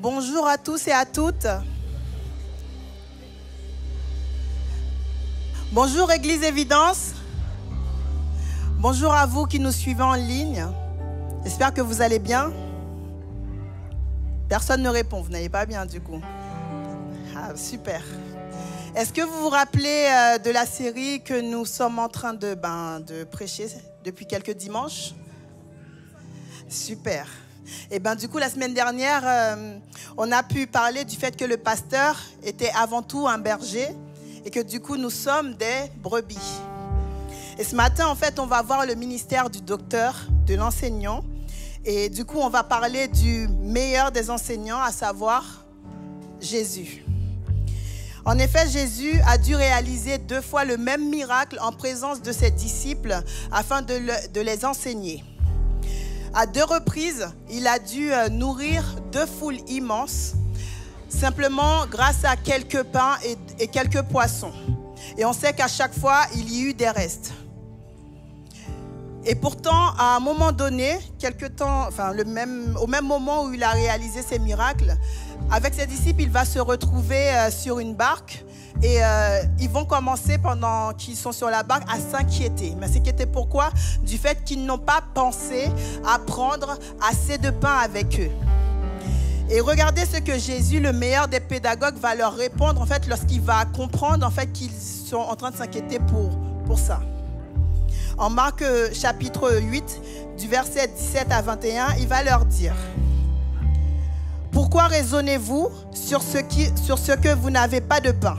Bonjour à tous et à toutes. Bonjour Église Évidence. Bonjour à vous qui nous suivez en ligne. J'espère que vous allez bien. Personne ne répond, vous n'allez pas bien du coup. Ah, super. Est-ce que vous vous rappelez de la série que nous sommes en train de prêcher depuis quelques dimanches? Super. Et du coup, la semaine dernière, on a pu parler du fait que le pasteur était avant tout un berger et que du coup, nous sommes des brebis. Et ce matin, en fait, on va voir le ministère du docteur, de l'enseignant. Et du coup, on va parler du meilleur des enseignants, à savoir Jésus. En effet, Jésus a dû réaliser 2 fois le même miracle en présence de ses disciples afin de les enseigner. À 2 reprises, il a dû nourrir 2 foules immenses, simplement grâce à quelques pains et quelques poissons. Et on sait qu'à chaque fois, il y eut des restes. Et pourtant, à un moment donné, au même moment où il a réalisé ces miracles, avec ses disciples, il va se retrouver sur une barque et ils vont commencer, pendant qu'ils sont sur la barque, à s'inquiéter. Mais s'inquiéter pourquoi? Du fait qu'ils n'ont pas pensé à prendre assez de pain avec eux. Et regardez ce que Jésus, le meilleur des pédagogues, va leur répondre en fait lorsqu'il va comprendre en fait qu'ils sont en train de s'inquiéter pour ça. En Marc chapitre 8, du verset 17 à 21, il va leur dire: pourquoi raisonnez-vous sur ce que vous n'avez pas de pain?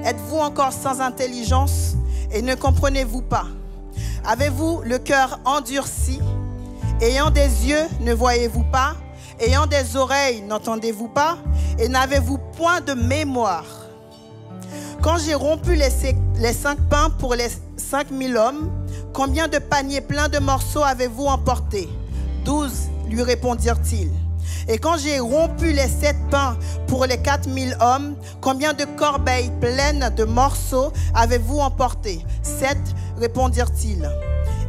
Êtes-vous encore sans intelligence et ne comprenez-vous pas? Avez-vous le cœur endurci? Ayant des yeux, ne voyez-vous pas? Ayant des oreilles, n'entendez-vous pas? Et n'avez-vous point de mémoire? Quand j'ai rompu les 5 pains pour les 5000 hommes, combien de paniers pleins de morceaux avez-vous emportés? 12, lui répondirent-ils. Et quand j'ai rompu les 7 pains pour les 4000 hommes, combien de corbeilles pleines de morceaux avez-vous emporté? 7, répondirent-ils.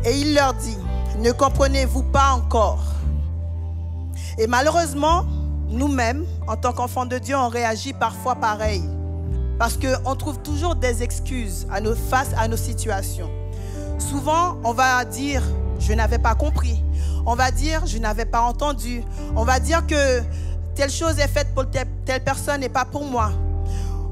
Et il leur dit: ne comprenez-vous pas encore? Et malheureusement, nous-mêmes, en tant qu'enfants de Dieu, on réagit parfois pareil. Parce qu'on trouve toujours des excuses face à nos situations. Souvent, on va dire: je n'avais pas compris. On va dire: je n'avais pas entendu. On va dire que telle chose est faite pour telle personne et pas pour moi.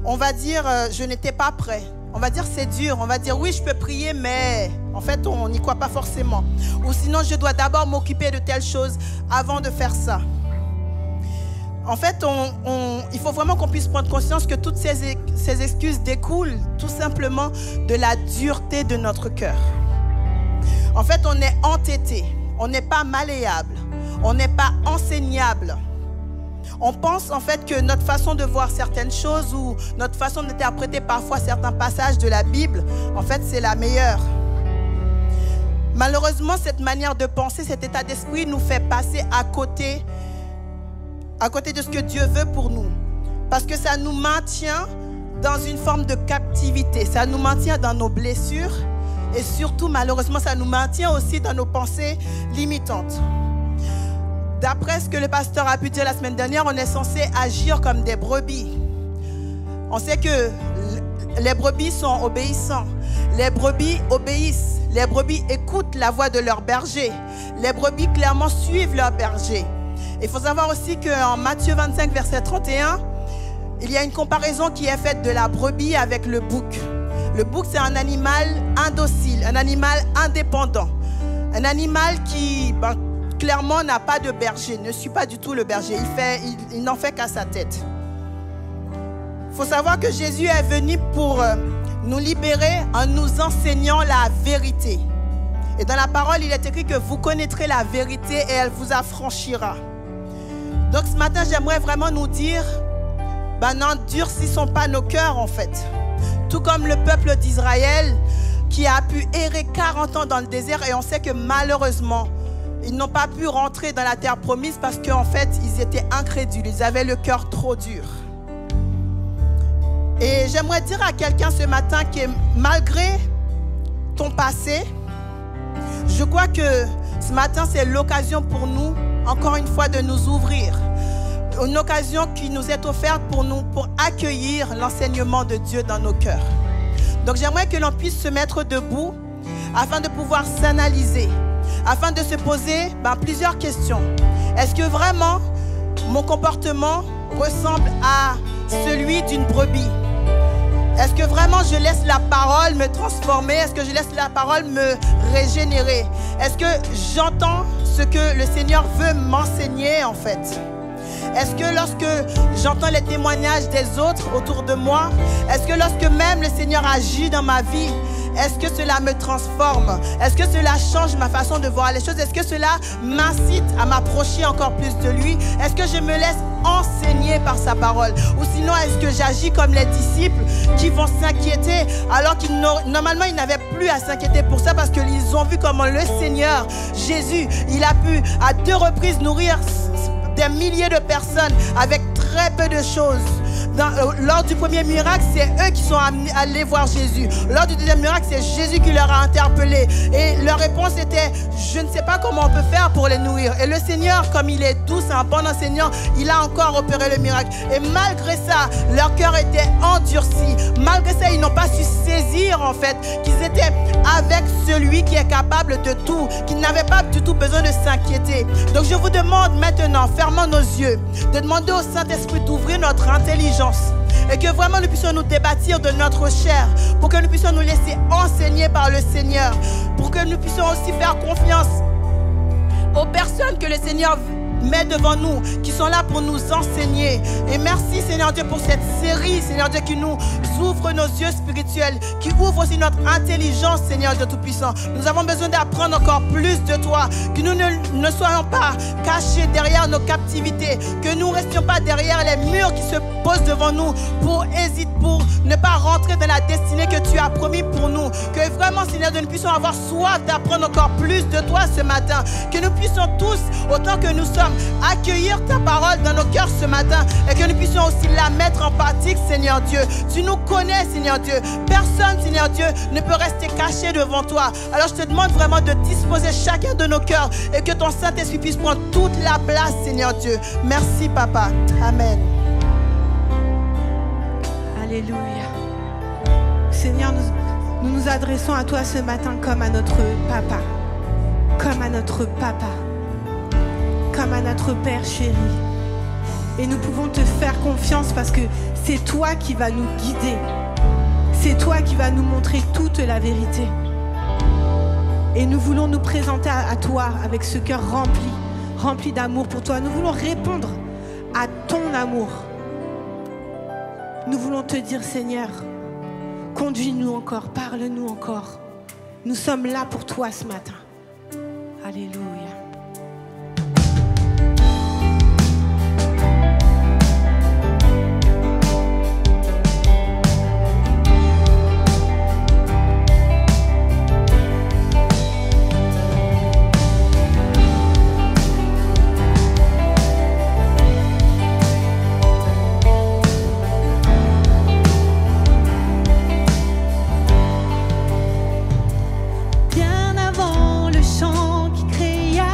On va dire: je n'étais pas prêt. On va dire: c'est dur. On va dire: oui, je peux prier, mais en fait, on n'y croit pas forcément. Ou sinon, je dois d'abord m'occuper de telle chose avant de faire ça. En fait, il faut vraiment qu'on puisse prendre conscience que toutes ces excuses découlent tout simplement de la dureté de notre cœur. En fait, on est entêté, on n'est pas malléable, on n'est pas enseignable. On pense en fait que notre façon de voir certaines choses ou notre façon d'interpréter parfois certains passages de la Bible, en fait, c'est la meilleure. Malheureusement, cette manière de penser, cet état d'esprit nous fait passer à côté de ce que Dieu veut pour nous. Parce que ça nous maintient dans une forme de captivité. Ça nous maintient dans nos blessures. Et surtout, malheureusement, ça nous maintient aussi dans nos pensées limitantes. D'après ce que le pasteur a pu dire la semaine dernière, on est censé agir comme des brebis. On sait que les brebis sont obéissants. Les brebis obéissent. Les brebis écoutent la voix de leur berger. Les brebis clairement suivent leur berger. Il faut savoir aussi qu'en Matthieu 25, verset 31, il y a une comparaison qui est faite de la brebis avec le bouc. Le bouc, c'est un animal indocile, un animal indépendant. Un animal qui, clairement, n'a pas de berger, ne suit pas du tout le berger. Il n'en fait qu'à sa tête. Il faut savoir que Jésus est venu pour nous libérer en nous enseignant la vérité. Et dans la parole, il est écrit que vous connaîtrez la vérité et elle vous affranchira. Donc ce matin, j'aimerais vraiment nous dire, n'endurcissons pas nos cœurs en fait. Tout comme le peuple d'Israël qui a pu errer 40 ans dans le désert et on sait que malheureusement, ils n'ont pas pu rentrer dans la terre promise parce qu'en fait, ils étaient incrédules, ils avaient le cœur trop dur. Et j'aimerais dire à quelqu'un ce matin que malgré ton passé, je crois que ce matin, c'est l'occasion pour nous, encore une fois, de nous ouvrir. une occasion qui nous est offerte pour nous, pour accueillir l'enseignement de Dieu dans nos cœurs. Donc j'aimerais que l'on puisse se mettre debout afin de pouvoir s'analyser, afin de se poser plusieurs questions. Est-ce que vraiment mon comportement ressemble à celui d'une brebis? Est-ce que vraiment je laisse la parole me transformer? Est-ce que je laisse la parole me régénérer? Est-ce que j'entends ce que le Seigneur veut m'enseigner en fait? Est-ce que lorsque j'entends les témoignages des autres autour de moi, est-ce que lorsque même le Seigneur agit dans ma vie, est-ce que cela me transforme? Est-ce que cela change ma façon de voir les choses? Est-ce que cela m'incite à m'approcher encore plus de lui? Est-ce que je me laisse enseigner par sa parole? Ou sinon, est-ce que j'agis comme les disciples qui vont s'inquiéter alors qu'ils normalement ils n'avaient plus à s'inquiéter pour ça parce qu'ils ont vu comment le Seigneur Jésus, il a pu à 2 reprises nourrir des milliers de personnes avec très peu de choses. Lors du premier miracle, c'est eux qui sont allés voir Jésus. Lors du deuxième miracle, c'est Jésus qui leur a interpellé. Et leur réponse était, je ne sais pas comment on peut faire pour les nourrir. Et le Seigneur, comme il est doux, c'est un bon enseignant, il a encore opéré le miracle. Et malgré ça, leur cœur était endurci. Malgré ça, ils n'ont pas su saisir en fait qu'ils étaient avec celui qui est capable de tout, qu'ils n'avaient pas du tout besoin de s'inquiéter. Donc je vous demande maintenant, fermons nos yeux, de demander au Saint-Esprit d'ouvrir notre intelligence et que vraiment nous puissions nous débattre de notre chair, pour que nous puissions nous laisser enseigner par le Seigneur, pour que nous puissions aussi faire confiance aux personnes que le Seigneur met devant nous, qui sont là pour nous enseigner. Et merci Seigneur Dieu pour cette série, Seigneur Dieu, qui nous ouvre nos yeux spirituels, qui ouvre aussi notre intelligence, Seigneur Dieu Tout-Puissant. Nous avons besoin d'apprendre encore plus de toi, que nous ne soyons pas cachés derrière nos captivités, que nous ne restions pas derrière les murs qui se posent devant nous pour ne pas rentrer dans la destinée que tu as promis pour nous. Que vraiment Seigneur Dieu, nous puissions avoir soif d'apprendre encore plus de toi ce matin, que nous puissions tous, autant que nous sommes, accueillir ta parole dans nos cœurs ce matin et que nous puissions aussi la mettre en pratique, Seigneur Dieu. Tu nous connais, Seigneur Dieu. Personne, Seigneur Dieu, ne peut rester caché devant toi. Alors je te demande vraiment de disposer chacun de nos cœurs et que ton Saint-Esprit puisse prendre toute la place, Seigneur Dieu. Merci, Papa. Amen. Alléluia. Seigneur, nous nous adressons à toi ce matin comme à notre Papa. Comme à notre Papa. Comme à notre Père chéri. Et nous pouvons te faire confiance parce que c'est toi qui vas nous guider. C'est toi qui vas nous montrer toute la vérité. Et nous voulons nous présenter à toi avec ce cœur rempli d'amour pour toi. Nous voulons répondre à ton amour. Nous voulons te dire, Seigneur, conduis-nous encore, parle-nous encore. Nous sommes là pour toi ce matin. Alléluia. Bien avant le chant qui créa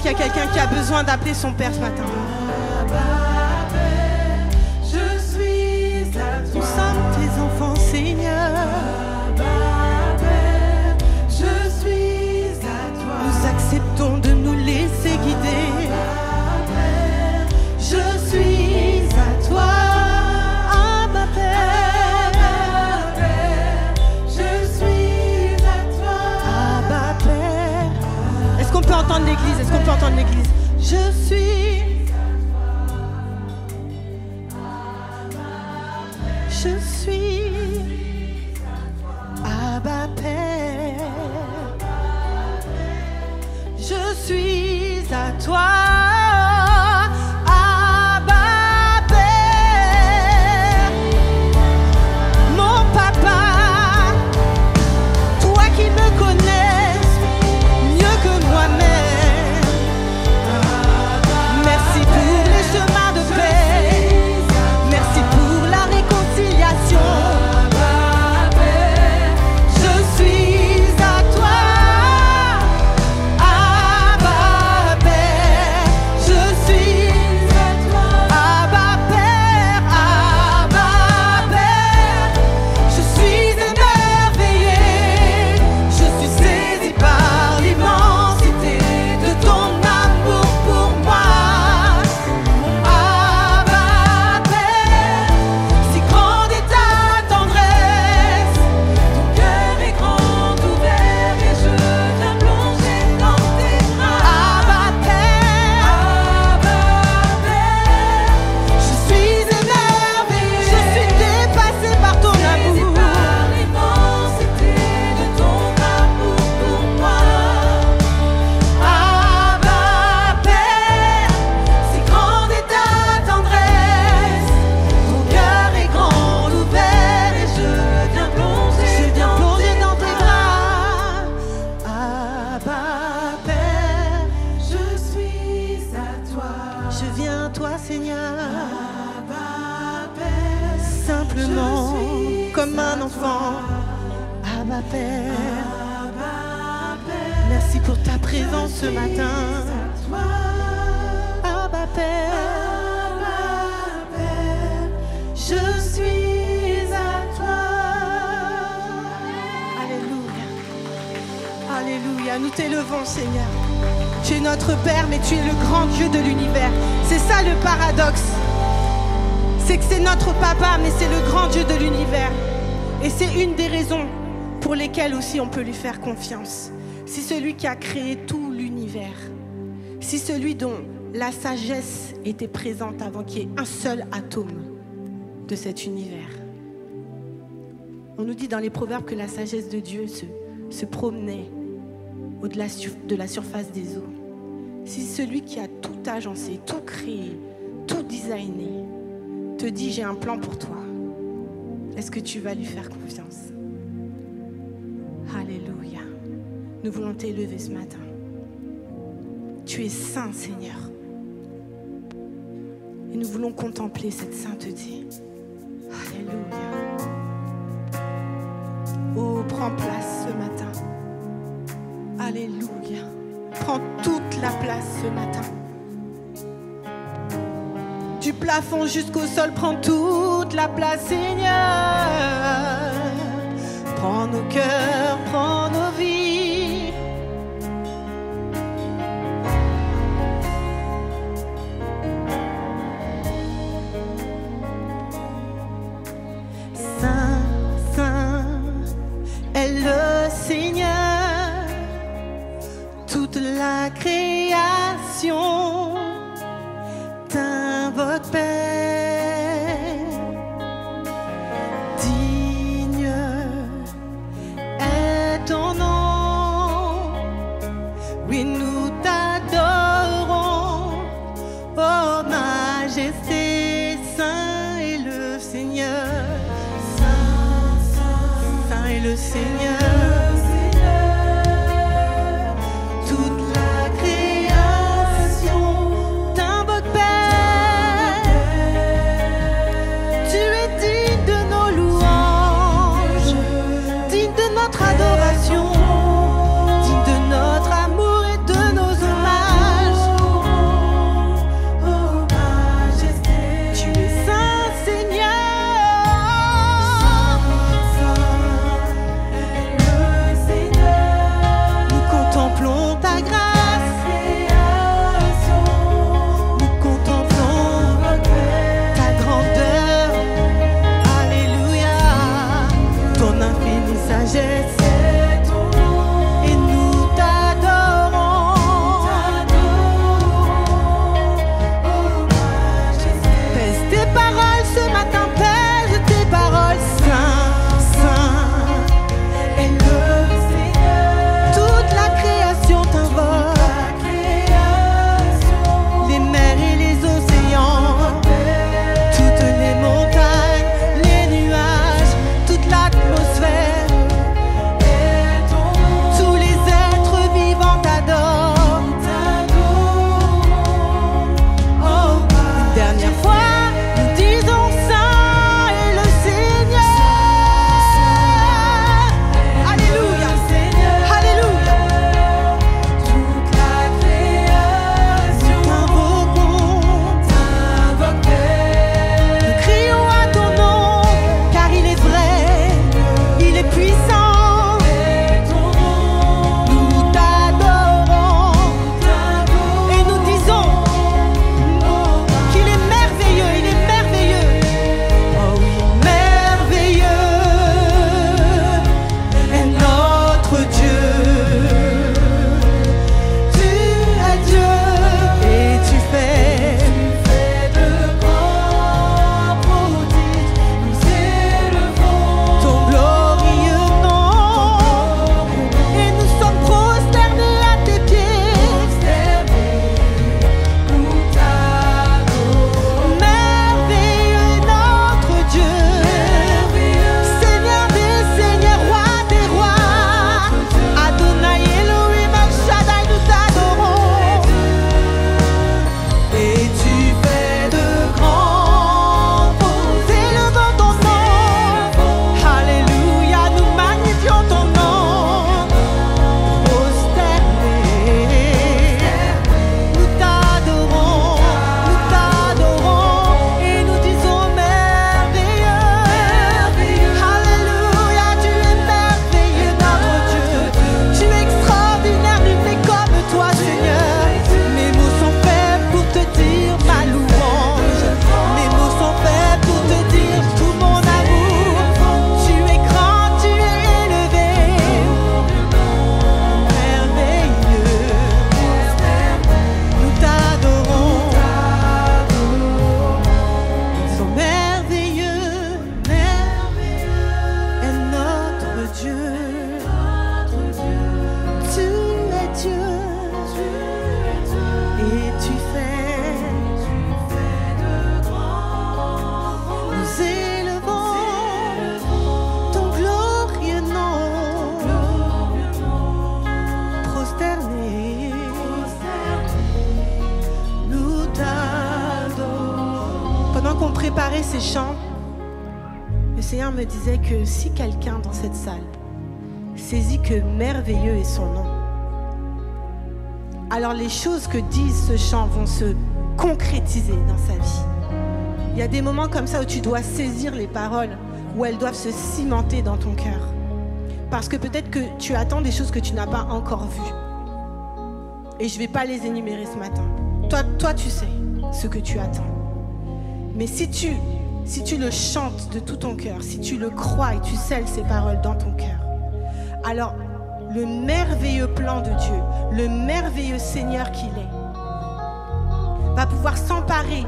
qu'il y a quelqu'un qui a besoin d'appeler son Père ce matin. Je suis à Nous toi. sommes tes enfants, Seigneur. Je suis à toi. Nous acceptons de nous laisser guider. Je suis à toi. Abba Père. Je suis à toi. Abba Père. Est-ce qu'on peut entendre l'église? Est-ce qu'on peut entendre l'église? Je suis. Je suis. Abba Père. Je suis à toi. Abba Père. Mon papa. Toi qui me connais mieux que moi-même. Merci pour les chemins de paix. Merci pour la réconciliation. Je suis à toi. Abba Père. Je suis à toi. Abba Père. Abba Père. Je suis émerveillé. Je suis saisi par l'immensité de ton amour pour moi. Abba Père, si grande est ta tendresse, Ton cœur est grand ouvert et je viens plonger dans tes bras. Abba Père, Abba Père, je suis émerveillé, je suis dépassé par ton saisi amour. par l'immensité de ton amour pour moi. Abba Père, Si grande est ta tendresse, ton cœur est grand ouvert et je viens plonger dans tes dans tes bras. bras. Abba Père, Je suis à toi. je viens à toi Seigneur, Abba Père, simplement je suis comme un à enfant. Abba Père, Abba Père, merci pour ta présence ce matin. toi. Abba Père, Abba Père, je suis à toi. Alléluia. Alléluia. Nous t'élevons, Seigneur. Tu es notre Père, mais tu es le grand Dieu de l'univers. C'est ça le paradoxe. C'est que c'est notre papa, mais c'est le grand Dieu de l'univers. Et c'est une des raisons pour lesquelles aussi on peut lui faire confiance. C'est celui qui a créé tout l'univers. C'est celui dont la sagesse était présente avant qu'il y ait un seul atome de cet univers. On nous dit dans les proverbes que la sagesse de Dieu se promenait au-delà de la surface des eaux. Si celui qui a tout agencé, tout créé, tout designé, te dit j'ai un plan pour toi, est-ce que tu vas lui faire confiance? Alléluia. Nous voulons t'élever ce matin. Tu es saint, Seigneur. Et nous voulons contempler cette sainteté. Alléluia. Oh, prends place ce matin. Alléluia. Prends toute la place ce matin. Du plafond jusqu'au sol, prends toute la place, Seigneur. Prends nos cœurs, prends nos vies. Saint, Saint est le Seigneur. Toute la création t'invoque, Père. Digne est ton nom. Oui, nous t'adorons. Oh, majesté, saint est le Seigneur. Saint, saint, saint est le Seigneur. Adoration, digne de notre amour et de nos hommages. tes paroles ce matin, Père, tes paroles, Saint, Saint est le Seigneur. Toute la création t'invoque, les mers et les océans, toutes les montagnes, les nuages, toute l'atmosphère, tous les êtres vivants t'adorent. Une dernière fois, nous disons Saint est le Seigneur. Alléluia, Alléluia. Toute la création t'invoque, Nous crions à ton nom, car il est vrai, il est puissant. Nous t'adorons et nous disons qu'il est merveilleux, il est merveilleux. Oh oui, merveilleux est notre Dieu. Tu es Dieu et tu fais de grands prodiges, nous élevons ton glorieux nom et nous sommes prosternés à tes pieds. nous t'adorons. Merveilleux notre Dieu, Seigneur des seigneurs, roi des rois, Adonai Elohim El Shaddai, nous t'adorons. Et tu fais de grands nous élevons ton nom. Alléluia, nous magnifions ton nom. Prosternés, nous t'adorons et nous disons merveilleux. Alléluia, tu es merveilleux notre Dieu. Tu es extraordinaire, nul n'est comme toi Seigneur. Mes mots sont faits pour te dire ma louange. Mes mots sont faits pour te dire tout mon amour. Tu es grand, tu es élevé. Merveilleux, nous t'adorons. Nous disons merveilleux, merveilleux est notre Dieu. Tu es Dieu et tu fais de grands nous élevons ton glorieux nom. Prosternés, nous t'adorons. Pendant qu'on préparait ces chants, le Seigneur me disait que si quelqu'un dans cette salle saisit que merveilleux est son nom, alors les choses que disent ce chant vont se concrétiser dans sa vie. Il y a des moments comme ça où tu dois saisir les paroles, où elles doivent se cimenter dans ton cœur. Parce que peut-être que tu attends des choses que tu n'as pas encore vues. Et je ne vais pas les énumérer ce matin. Toi, tu sais ce que tu attends. Mais si tu le chantes de tout ton cœur, si tu le crois et tu scelles ces paroles dans ton cœur, alors le merveilleux plan de Dieu, le merveilleux Seigneur qu'il est, va pouvoir s'emparer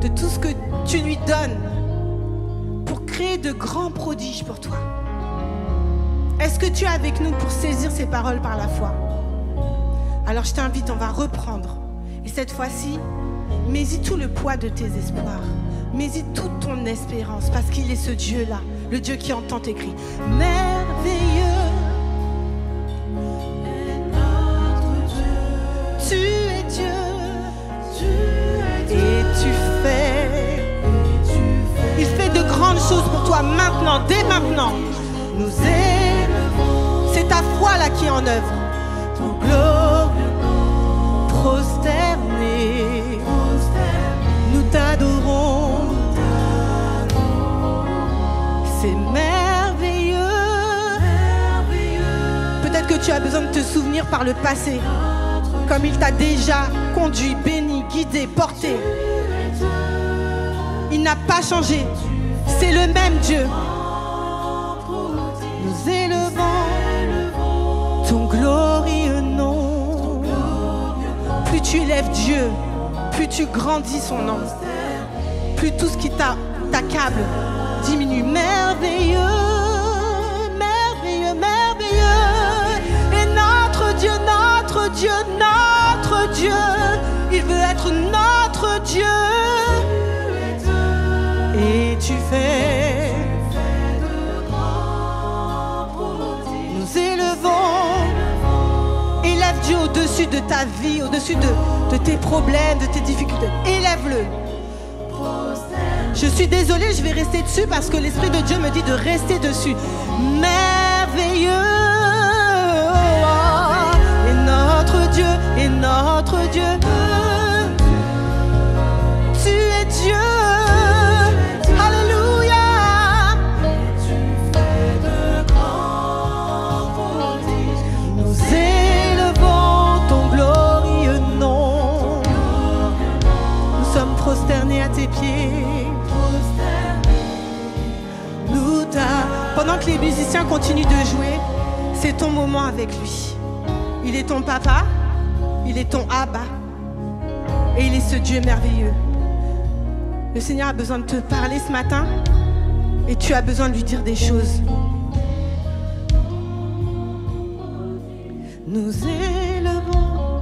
de tout ce que tu lui donnes pour créer de grands prodiges pour toi. Est-ce que tu es avec nous pour saisir ces paroles par la foi? Alors je t'invite, on va reprendre. Et cette fois-ci, mets-y tout le poids de tes espoirs. Mets-y toute ton espérance, parce qu'il est ce Dieu-là, le Dieu qui entend tes cris. Merveilleux est notre Dieu. Tu es Dieu. Et tu fais. Il fait de grandes choses pour toi maintenant, dès maintenant. Nous élevons. C'est ta foi là qui est en œuvre. Ton glorieux nom, prosterné, nous t'adorons. C'est merveilleux. Peut-être que tu as besoin de te souvenir par le passé, comme il t'a déjà conduit, béni, guidé, porté. Il n'a pas changé. C'est le même Dieu. Nous élevons ton glorieux nom. Plus tu élèves Dieu, plus tu grandis son nom. Plus plus tout ce qui t'accable diminue. Merveilleux, merveilleux, merveilleux. Et notre Dieu, notre Dieu, notre Dieu, il veut être notre Dieu. Et tu fais de grands prodiges. Nous élevons. Élève Dieu au-dessus de ta vie, au-dessus de tes problèmes, de tes difficultés. Élève-le. Je suis désolée, je vais rester dessus parce que l'Esprit de Dieu me dit de rester dessus. Merveilleux. Et notre Dieu, et notre Dieu. Tu es Dieu. Prosternés à tes pieds. Pendant que les musiciens continuent de jouer, c'est ton moment avec lui. Il est ton papa, il est ton Abba, et il est ce Dieu merveilleux. Le Seigneur a besoin de te parler ce matin, et tu as besoin de lui dire des choses. Nous élevons.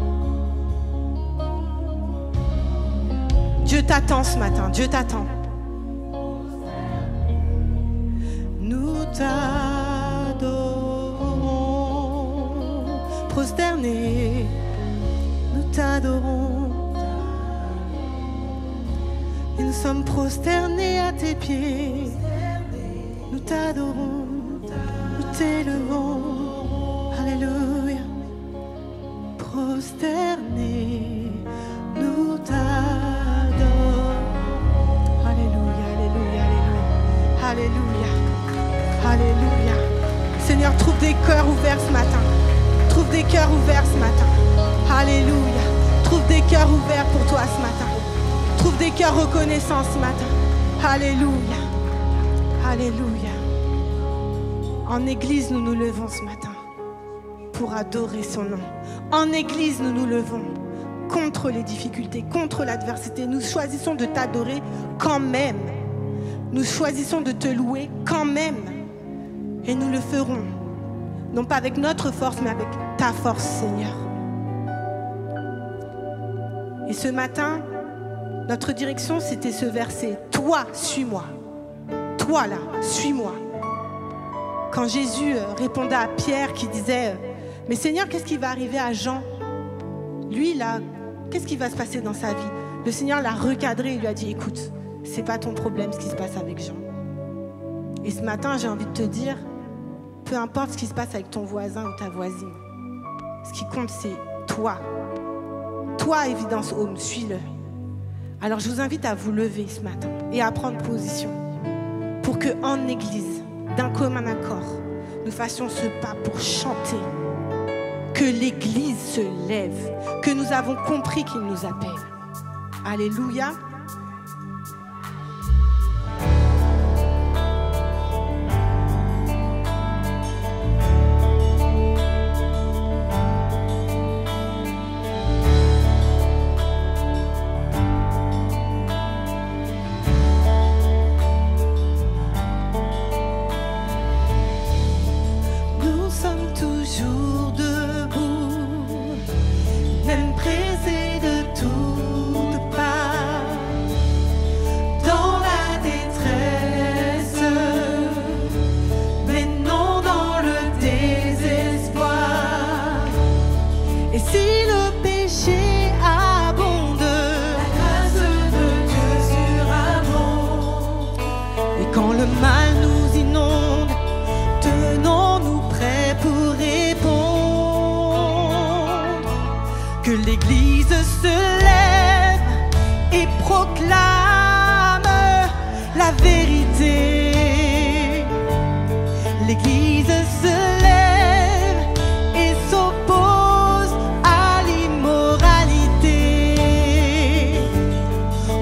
Dieu t'attend ce matin, Dieu t'attend. Nous t'adorons, prosternés, nous t'adorons. Et nous sommes prosternés à tes pieds. Nous t'adorons, nous t'élevons. Alléluia. Prosternés, nous t'adorons. Alléluia, alléluia, alléluia. Alléluia. Alléluia. Seigneur, trouve des cœurs ouverts ce matin. Trouve des cœurs ouverts ce matin. Alléluia. Trouve des cœurs ouverts pour toi ce matin. Trouve des cœurs reconnaissants ce matin. Alléluia. Alléluia. En église, nous nous levons ce matin pour adorer son nom. En église, nous nous levons contre les difficultés, contre l'adversité. Nous choisissons de t'adorer quand même. Nous choisissons de te louer quand même. Et nous le ferons, non pas avec notre force, mais avec ta force, Seigneur. Et ce matin, notre direction, c'était ce verset. Toi, suis-moi. Toi, là, suis-moi. Quand Jésus répondait à Pierre qui disait « Mais Seigneur, qu'est-ce qui va arriver à Jean? Lui, là, qu'est-ce qui va se passer dans sa vie ?» Le Seigneur l'a recadré et lui a dit « Écoute, c'est pas ton problème ce qui se passe avec Jean. » Et ce matin, j'ai envie de te dire, peu importe ce qui se passe avec ton voisin ou ta voisine, ce qui compte, c'est toi. Toi, Évidence Home, suis-le. Alors, je vous invite à vous lever ce matin et à prendre position pour qu'en Église, d'un commun accord, nous fassions ce pas pour chanter, que l'Église se lève, que nous avons compris qu'il nous appelle. Alléluia.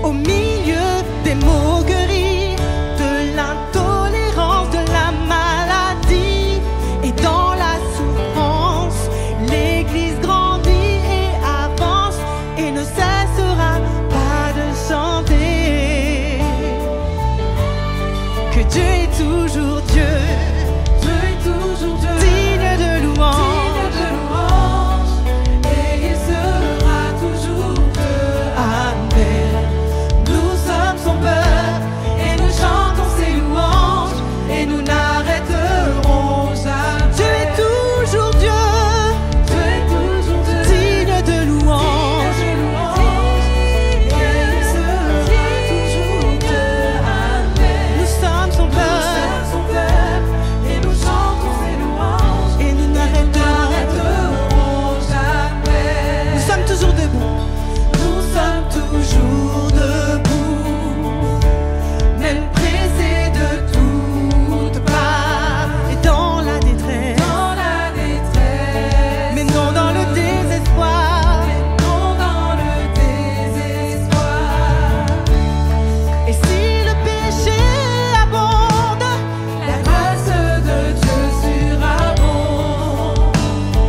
Au milieu des moqueries, de l'intolérance, Dieu est toujours Dieu. Dieu est toujours Dieu. Digne de louange. Digne de louange. Et il sera toujours Dieu. Amen. Nous sommes son peuple et nous chantons ses louanges et nous n'arrêterons jamais. Dieu est toujours Dieu. Dieu est toujours Dieu. Digne de louange. Digne de louange. Et il sera toujours Dieu. Amen. Nous sommes son Nous peuple sommes son peuple et nous chantons ses louanges et nous et nous n'arrêterons. n'arrêterons jamais. Nous sommes toujours debout. Nous sommes toujours debout, même pressés de toutes parts, Et dans la détresse, dans la détresse, mais non dans le désespoir. mais non dans le désespoir. Et si le péché abonde, La grâce de Dieu surabonde.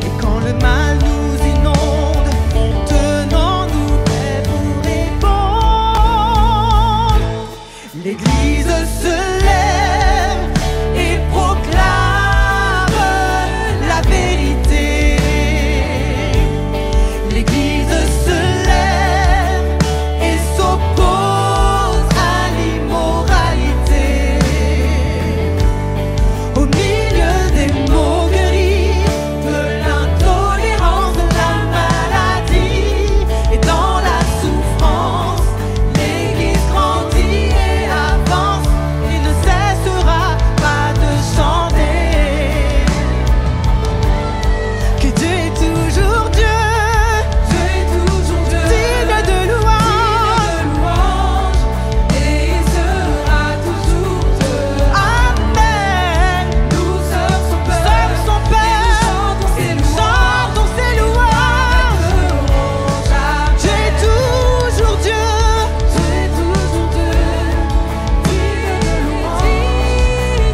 et quand le mal nous inonde, tenons-nous prêts pour répondre. L'Église se lève et proclame la vérité. L'Église se lève et s'oppose à l'immoralité. Au milieu des moqueries, de l'intolérance, de la maladie et dans la souffrance, l'Église grandit et avance et ne cessera pas de chanter que Dieu est toujours Dieu, Dieu est toujours Dieu. digne de louange. Digne de louange. Et il sera toujours Dieu. Amen. Nous sommes son peuple. Sommes son peuple Et et nous nous chantons ses louanges. Dieu est toujours Dieu. Dieu est toujours Dieu. Digne de louange.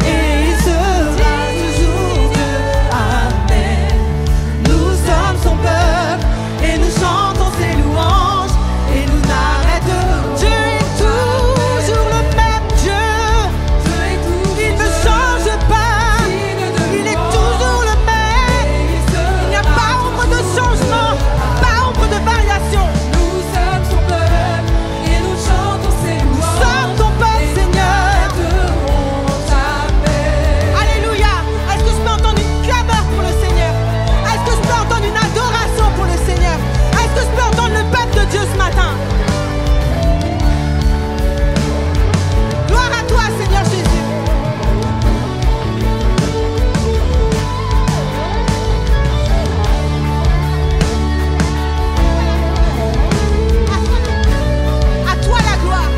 Et il sera toujours Dieu. Amen. Nous sommes son peuple et nous chantons ses louanges et nous n'arrêterons. Dieu est toujours le même Dieu. Dieu est toujours Il ne Dieu. change pas. Digne de Il est louange. toujours le même. Il n'y a pas ombre de changement, pas ombre de variation. Nous sommes son peuple et nous chantons ses Nous louanges. sommes ton peuple, Seigneur. Alléluia. Est-ce que je peux entendre une clameur pour le Seigneur? Est-ce que je peux entendre une adoration pour le Seigneur? Est-ce que je peux entendre le peuple de Dieu ce matin? Gloire à toi, Seigneur Jésus. À toi la gloire.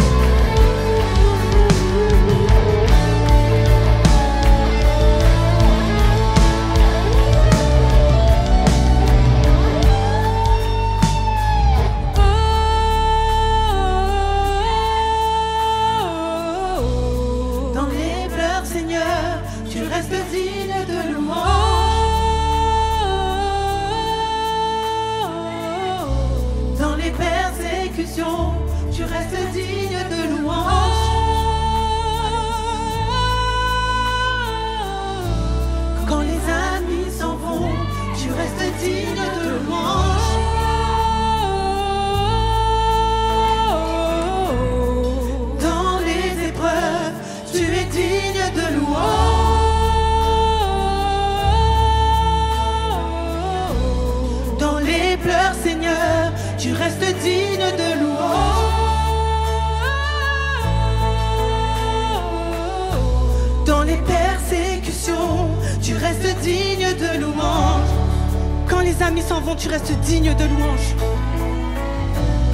Dans les pleurs, Seigneur, tu restes digne de louange. Dans les persécutions, tu restes digne de louange. Quand les amis s'en vont, tu restes digne de louange. Dans les épreuves, tu es digne de louange. Dans les pleurs, Seigneur, tu restes digne de louange. Dans les persécutions, tu restes digne de louange. Quand les amis s'en vont, tu restes digne de louange.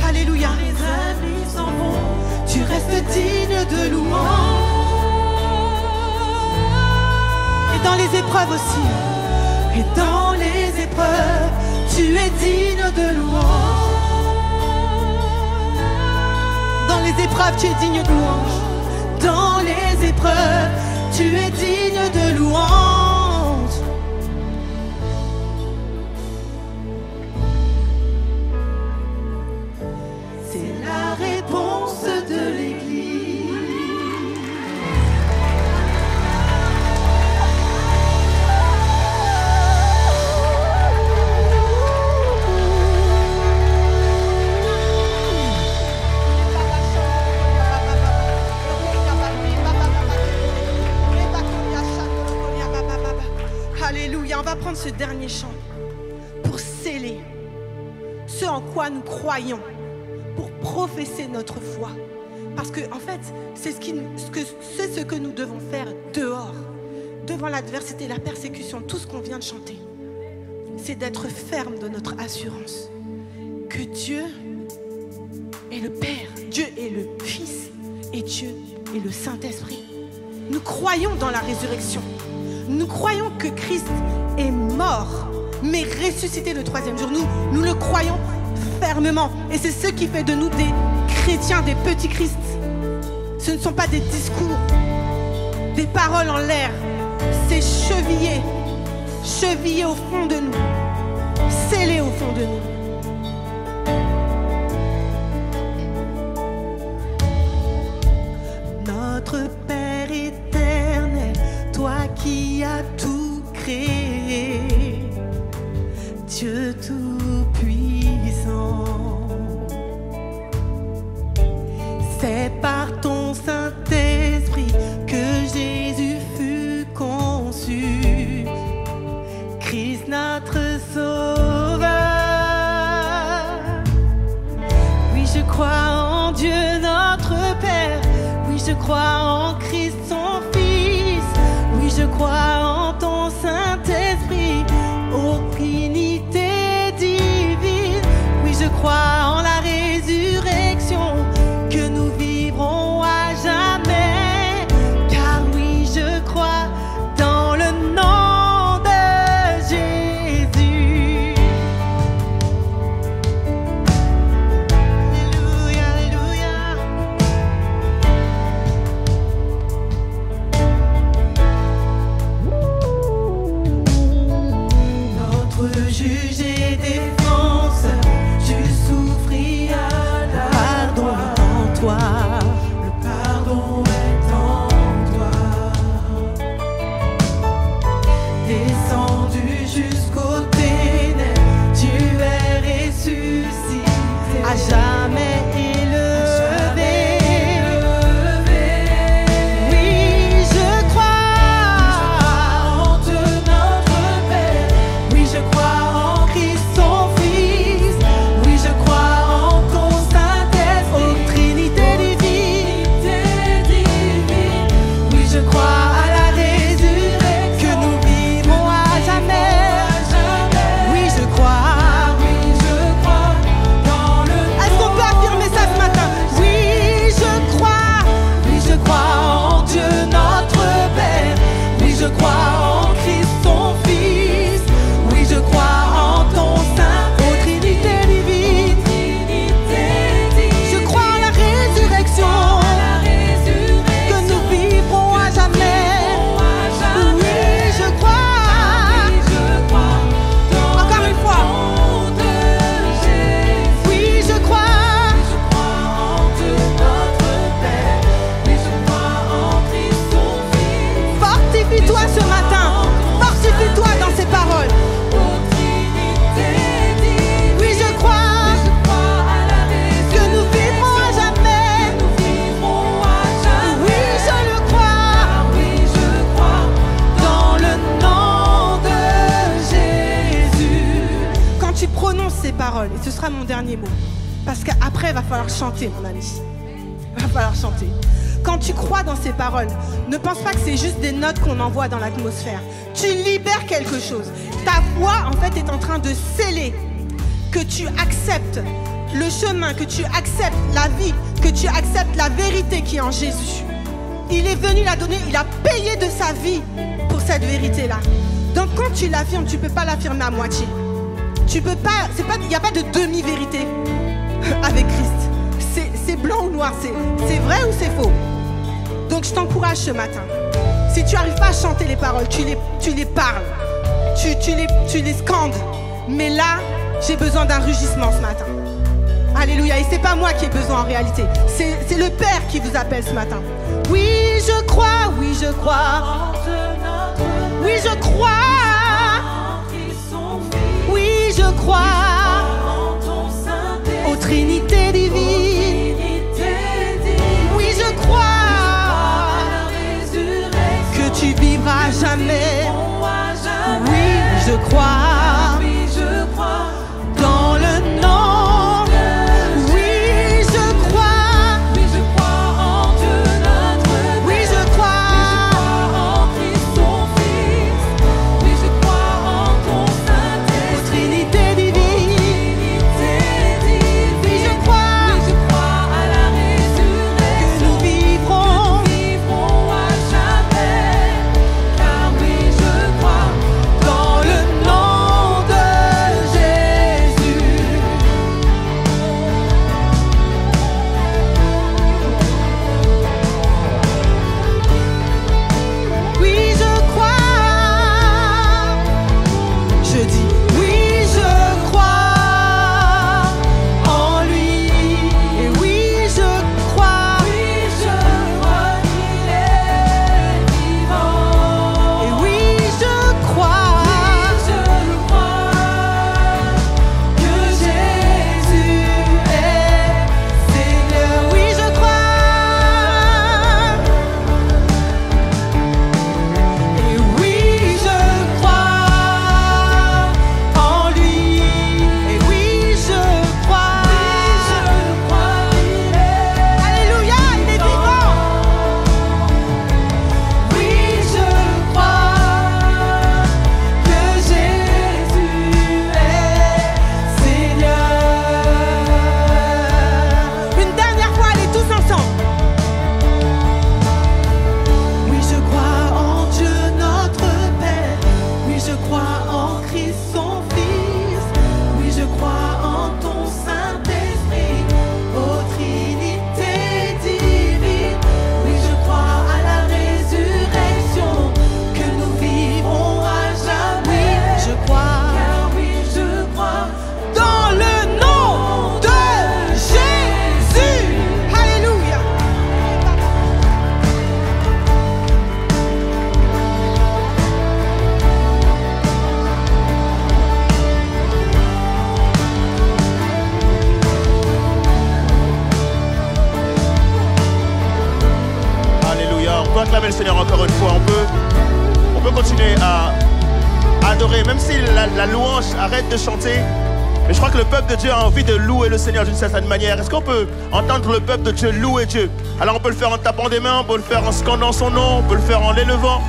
Alléluia. Quand les amis s'en vont, tu restes digne de louange. Et dans les épreuves aussi. Et dans les épreuves, tu es digne de louange. Dans les épreuves, tu es digne de louange. Dans les épreuves, tu es digne de louange. C'est la réponse de l'Église. prendre ce dernier chant pour sceller ce en quoi nous croyons, pour professer notre foi. Parce que, en fait, c'est ce que nous devons faire dehors, devant l'adversité, la persécution, tout ce qu'on vient de chanter. C'est d'être ferme de notre assurance que Dieu est le Père, Dieu est le Fils et Dieu est le Saint-Esprit. Nous croyons dans la résurrection. Nous croyons que Christ est mort, mais ressuscité le troisième jour. Nous le croyons fermement. Et c'est ce qui fait de nous des chrétiens, des petits Christ. Ce ne sont pas des discours, des paroles en l'air. C'est chevillé au fond de nous, scellé au fond de nous. Notre Père éternel, toi qui as tout créé, Dieu tout-puissant, c'est par ton Saint-Esprit que Jésus fut conçu, Christ notre Sauveur. Oui, je crois en Dieu notre Père. Oui, je crois en Christ son Fils. Oui, je crois en ton Saint-Esprit, ô Trinité divine. Oui, je crois en la résurrection, que nous vivrons à jamais. Car oui, je crois dans le nom de Jésus. Alléluia, alléluia. Notre juge et défense, tu souffris à la pardon est en toi. Le pardon est en toi. Descendu jusqu'aux ténèbres, tu es ressuscité, à jamais élevé. Oui, je crois en Dieu notre Père. Oui, je crois en Christ son Fils. Oui, je crois en ton Saint-Esprit, ô Trinité divine. Oui, je crois à la résurrection, que nous vivrons à jamais. Oui, je crois. Est-ce qu'on peut affirmer ça ce matin? Oui, je crois. Oui, je crois en Dieu notre Père. Oui, je crois en Christ son Fils. Oui, je crois en ton Saint, ô Trinité divine. Je crois à la résurrection, que nous vivrons à jamais. Oui, je crois. Encore une fois. Oui, je crois. Fortifie-toi ce matin. Fortifie-toi dans ces paroles. Oui, je crois que nous vivrons à jamais. Oui, je le crois. Dans le nom de Jésus. Quand tu prononces ces paroles, et ce sera mon dernier mot, parce qu'après il va falloir chanter, mon ami. Il va falloir chanter. Quand tu crois dans ces paroles, ne pense pas que c'est juste des notes qu'on envoie dans l'atmosphère. Tu libères quelque chose. Ta foi, en fait, est en train de sceller que tu acceptes le chemin, que tu acceptes la vie, que tu acceptes la vérité qui est en Jésus. Il est venu la donner, il a payé de sa vie pour cette vérité-là. Donc quand tu l'affirmes, tu ne peux pas l'affirmer à moitié. Tu peux pas, il n'y a pas de demi-vérité avec Christ. C'est blanc ou noir, c'est vrai ou c'est faux. Donc je t'encourage ce matin. Si tu n'arrives pas à chanter les paroles, tu les parles, tu les scandes. Mais là, j'ai besoin d'un rugissement ce matin. Alléluia. Et c'est pas moi qui ai besoin en réalité. C'est le Père qui vous appelle ce matin. Oui, je crois, oui, je crois. Oui, je crois. Oui, je crois. Ô Trinité divine. Oui, je crois que tu vivras jamais. Oui, je crois. Oui, je crois. Dans le nom de oui, je crois. Oui, je crois en Dieu notre Père. Oui, je crois. En Christ son Fils. Oui, je crois en ton Saint-Esprit. Trinité divine. Oui, je crois. Oui, je crois à la résurrection. Que nous vivrons. Vivrons à jamais. Car oui, je crois Dans le nom de Jésus. Oui, je crois. Je dis oui, je crois en lui. Et oui, je crois. oui, je crois qu'il est vivant. Et oui, je crois. Je crois que Jésus est Seigneur. Oui, je crois. Et oui, je crois en lui. Et oui, je crois. Je crois qu'il est Alléluia, il est vivant. Oui, je crois que Jésus est Seigneur. Une dernière fois, allez tous ensemble. Oui, je crois en Dieu notre Père. Oui, je crois en Christ son Fils. Oui, je crois en ton Saint-Esprit, ô Trinité divine. Oui, je crois à la résurrection, que nous vivrons à jamais. Oui, je crois Car oui, je crois dans le nom de Jésus. Alléluia. Alléluia. On peut acclamer le Seigneur encore une fois. On peut continuer à adorer, même si la louange arrête de chanter. Mais je crois que le peuple de Dieu a envie de louer le Seigneur d'une certaine manière. Est-ce qu'on peut entendre le peuple de Dieu louer Dieu? Alors on peut le faire en tapant des mains, on peut le faire en scandant son nom, on peut le faire en l'élevant.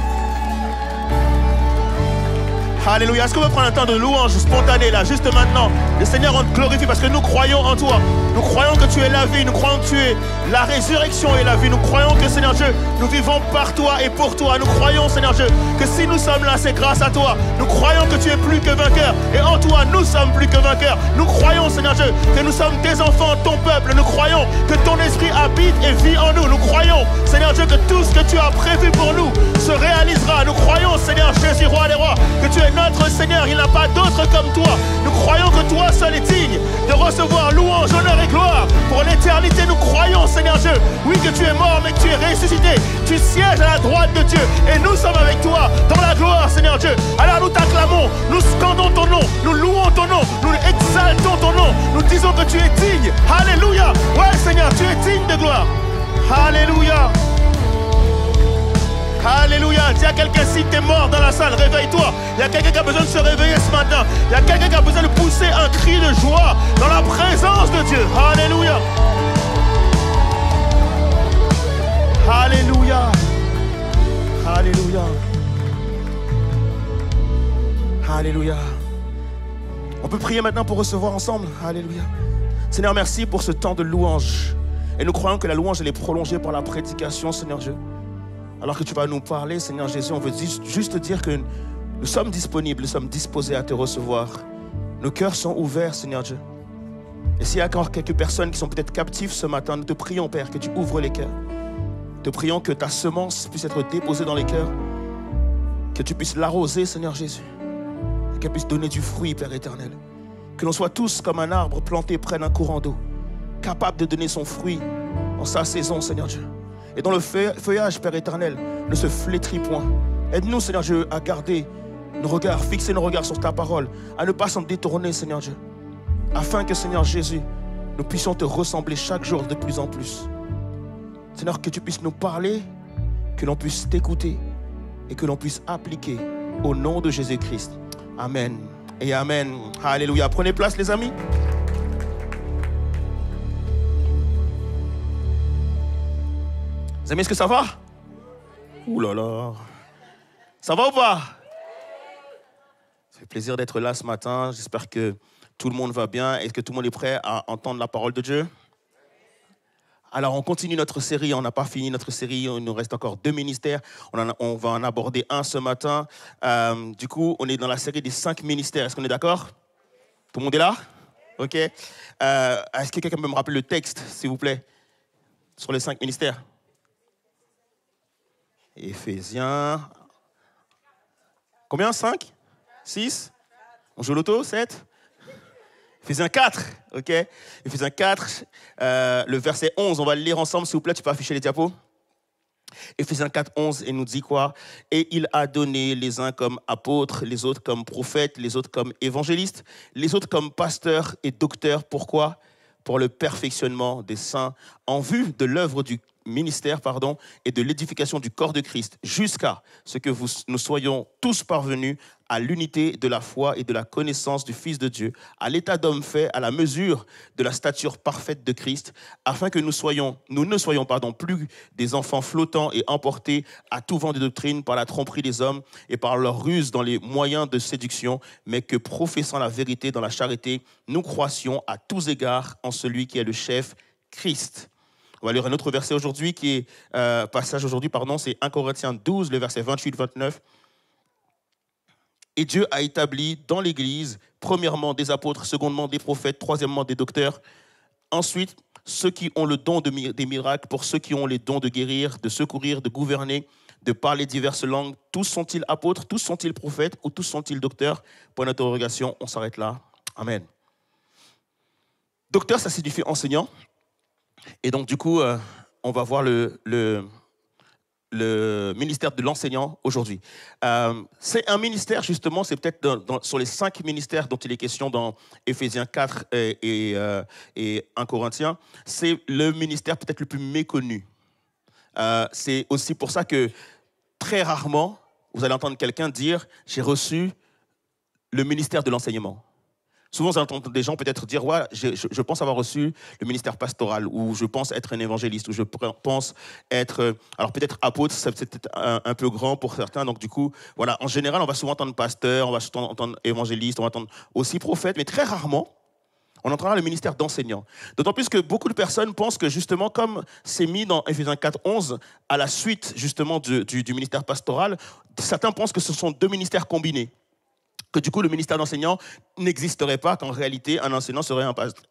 Alléluia. Est-ce qu'on peut prendre un temps de louange spontané là, juste maintenant? Le Seigneur, on te glorifie parce que nous croyons en toi. Nous croyons que tu es la vie. Nous croyons que tu es la résurrection et la vie. Nous croyons que, Seigneur Dieu, nous vivons par toi et pour toi. Nous croyons, Seigneur Dieu, que si nous sommes là, c'est grâce à toi. Nous croyons que tu es plus que vainqueur. Et en toi, nous sommes plus que vainqueurs. Nous croyons, Seigneur Dieu, que nous sommes des enfants de ton peuple. Nous croyons que ton esprit habite et vit en nous. Nous croyons, Seigneur Dieu, que tout ce que tu as prévu pour nous se réalisera. Nous croyons, Seigneur Jésus, roi des rois, que tu es notre Seigneur. Il n'y a pas d'autre comme toi. Nous croyons que toi seul est digne de recevoir louange, honneur et gloire pour l'éternité. Nous croyons, Seigneur Dieu, oui, que tu es mort, mais que tu es ressuscité. Tu sièges à la droite de Dieu et nous sommes avec toi dans la gloire, Seigneur Dieu. Alors nous t'acclamons, nous scandons ton nom, nous louons ton nom, nous exaltons ton nom. Nous disons que tu es digne. Alléluia. Ouais, Seigneur, tu es digne de gloire. Alléluia. Alléluia. Dis à quelqu'un, si tu es mort dans la salle, réveille-toi. Il y a quelqu'un qui a besoin de se réveiller ce matin. Il y a quelqu'un qui a besoin de pousser un cri de joie dans la présence de Dieu. Alléluia. Alléluia. Alléluia. Alléluia. On peut prier maintenant pour recevoir ensemble. Alléluia. Seigneur, merci pour ce temps de louange. Et nous croyons que la louange, elle est prolongée par la prédication, Seigneur Dieu. Alors que tu vas nous parler, Seigneur Jésus, on veut juste dire que nous sommes disponibles, nous sommes disposés à te recevoir. Nos cœurs sont ouverts, Seigneur Dieu. Et s'il y a encore quelques personnes qui sont peut-être captives ce matin, nous te prions, Père, que tu ouvres les cœurs. Nous te prions que ta semence puisse être déposée dans les cœurs, que tu puisses l'arroser, Seigneur Jésus, et qu'elle puisse donner du fruit, Père éternel. Que l'on soit tous comme un arbre planté près d'un courant d'eau, capable de donner son fruit en sa saison, Seigneur Dieu. Et dont le feuillage, Père éternel, ne se flétrit point. Aide-nous, Seigneur Dieu, à garder nos regards, fixer nos regards sur ta parole, à ne pas s'en détourner, Seigneur Dieu, afin que, Seigneur Jésus, nous puissions te ressembler chaque jour de plus en plus. Seigneur, que tu puisses nous parler, que l'on puisse t'écouter et que l'on puisse appliquer au nom de Jésus-Christ. Amen et amen. Alléluia. Prenez place, les amis. Les amis, est-ce que ça va? Ouh là là. Ça va ou pas? Ça fait plaisir d'être là ce matin. J'espère que tout le monde va bien. Est-ce que tout le monde est prêt à entendre la parole de Dieu? Alors, on continue notre série. On n'a pas fini notre série. Il nous reste encore 2 ministères. On va en aborder un ce matin. Du coup, on est dans la série des 5 ministères. Est-ce qu'on est d'accord? Tout le monde est là? OK. Est-ce que quelqu'un peut me rappeler le texte, s'il vous plaît, sur les 5 ministères? Éphésiens. Combien? 5? 6? On joue l'auto? 7? Éphésiens 4, ok? Éphésiens 4, le verset 11, on va le lire ensemble, s'il vous plaît, tu peux afficher les diapos? Éphésiens 4, 11, il nous dit quoi? Et il a donné les uns comme apôtres, les autres comme prophètes, les autres comme évangélistes, les autres comme pasteurs et docteurs. Pourquoi? Pour le perfectionnement des saints, en vue de l'œuvre du ministère, et de l'édification du corps de Christ, jusqu'à ce que nous soyons tous parvenus à l'unité de la foi et de la connaissance du Fils de Dieu, à l'état d'homme fait, à la mesure de la stature parfaite de Christ, afin que nous ne soyons plus des enfants flottants et emportés à tout vent de doctrine par la tromperie des hommes et par leur ruse dans les moyens de séduction, mais que, professant la vérité dans la charité, nous croissions à tous égards en celui qui est le chef, Christ. On va lire un autre verset aujourd'hui c'est 1 Corinthiens 12, le verset 28-29. Et Dieu a établi dans l'Église, premièrement des apôtres, secondement des prophètes, troisièmement des docteurs. Ensuite, ceux qui ont le don des miracles, pour ceux qui ont les dons de guérir, de secourir, de gouverner, de parler diverses langues. Tous sont-ils apôtres, tous sont-ils prophètes ou tous sont-ils docteurs? Point d'interrogation, on s'arrête là. Amen. Docteur, ça signifie enseignant. Et donc, du coup, on va voir le ministère de l'enseignant aujourd'hui. C'est un ministère, justement, c'est peut-être sur les 5 ministères dont il est question dans Éphésiens 4 et 1 Corinthiens, c'est le ministère peut-être le plus méconnu. C'est aussi pour ça que très rarement, vous allez entendre quelqu'un dire « j'ai reçu le ministère de l'enseignement ». Souvent, vous entendez des gens peut-être dire ouais, je pense avoir reçu le ministère pastoral, ou je pense être un évangéliste, ou je pense être, alors peut-être apôtre, c'est peut-être un peu grand pour certains. Donc du coup, voilà, en général, on va souvent entendre pasteur, on va souvent entendre évangéliste, on va entendre aussi prophète, mais très rarement, on entendra le ministère d'enseignant. D'autant plus que beaucoup de personnes pensent que justement, comme c'est mis dans Éphésiens 4, 11, à la suite justement du ministère pastoral, certains pensent que ce sont 2 ministères combinés. Que du coup, le ministère d'enseignant n'existerait pas, qu'en réalité, un enseignant serait un pasteur.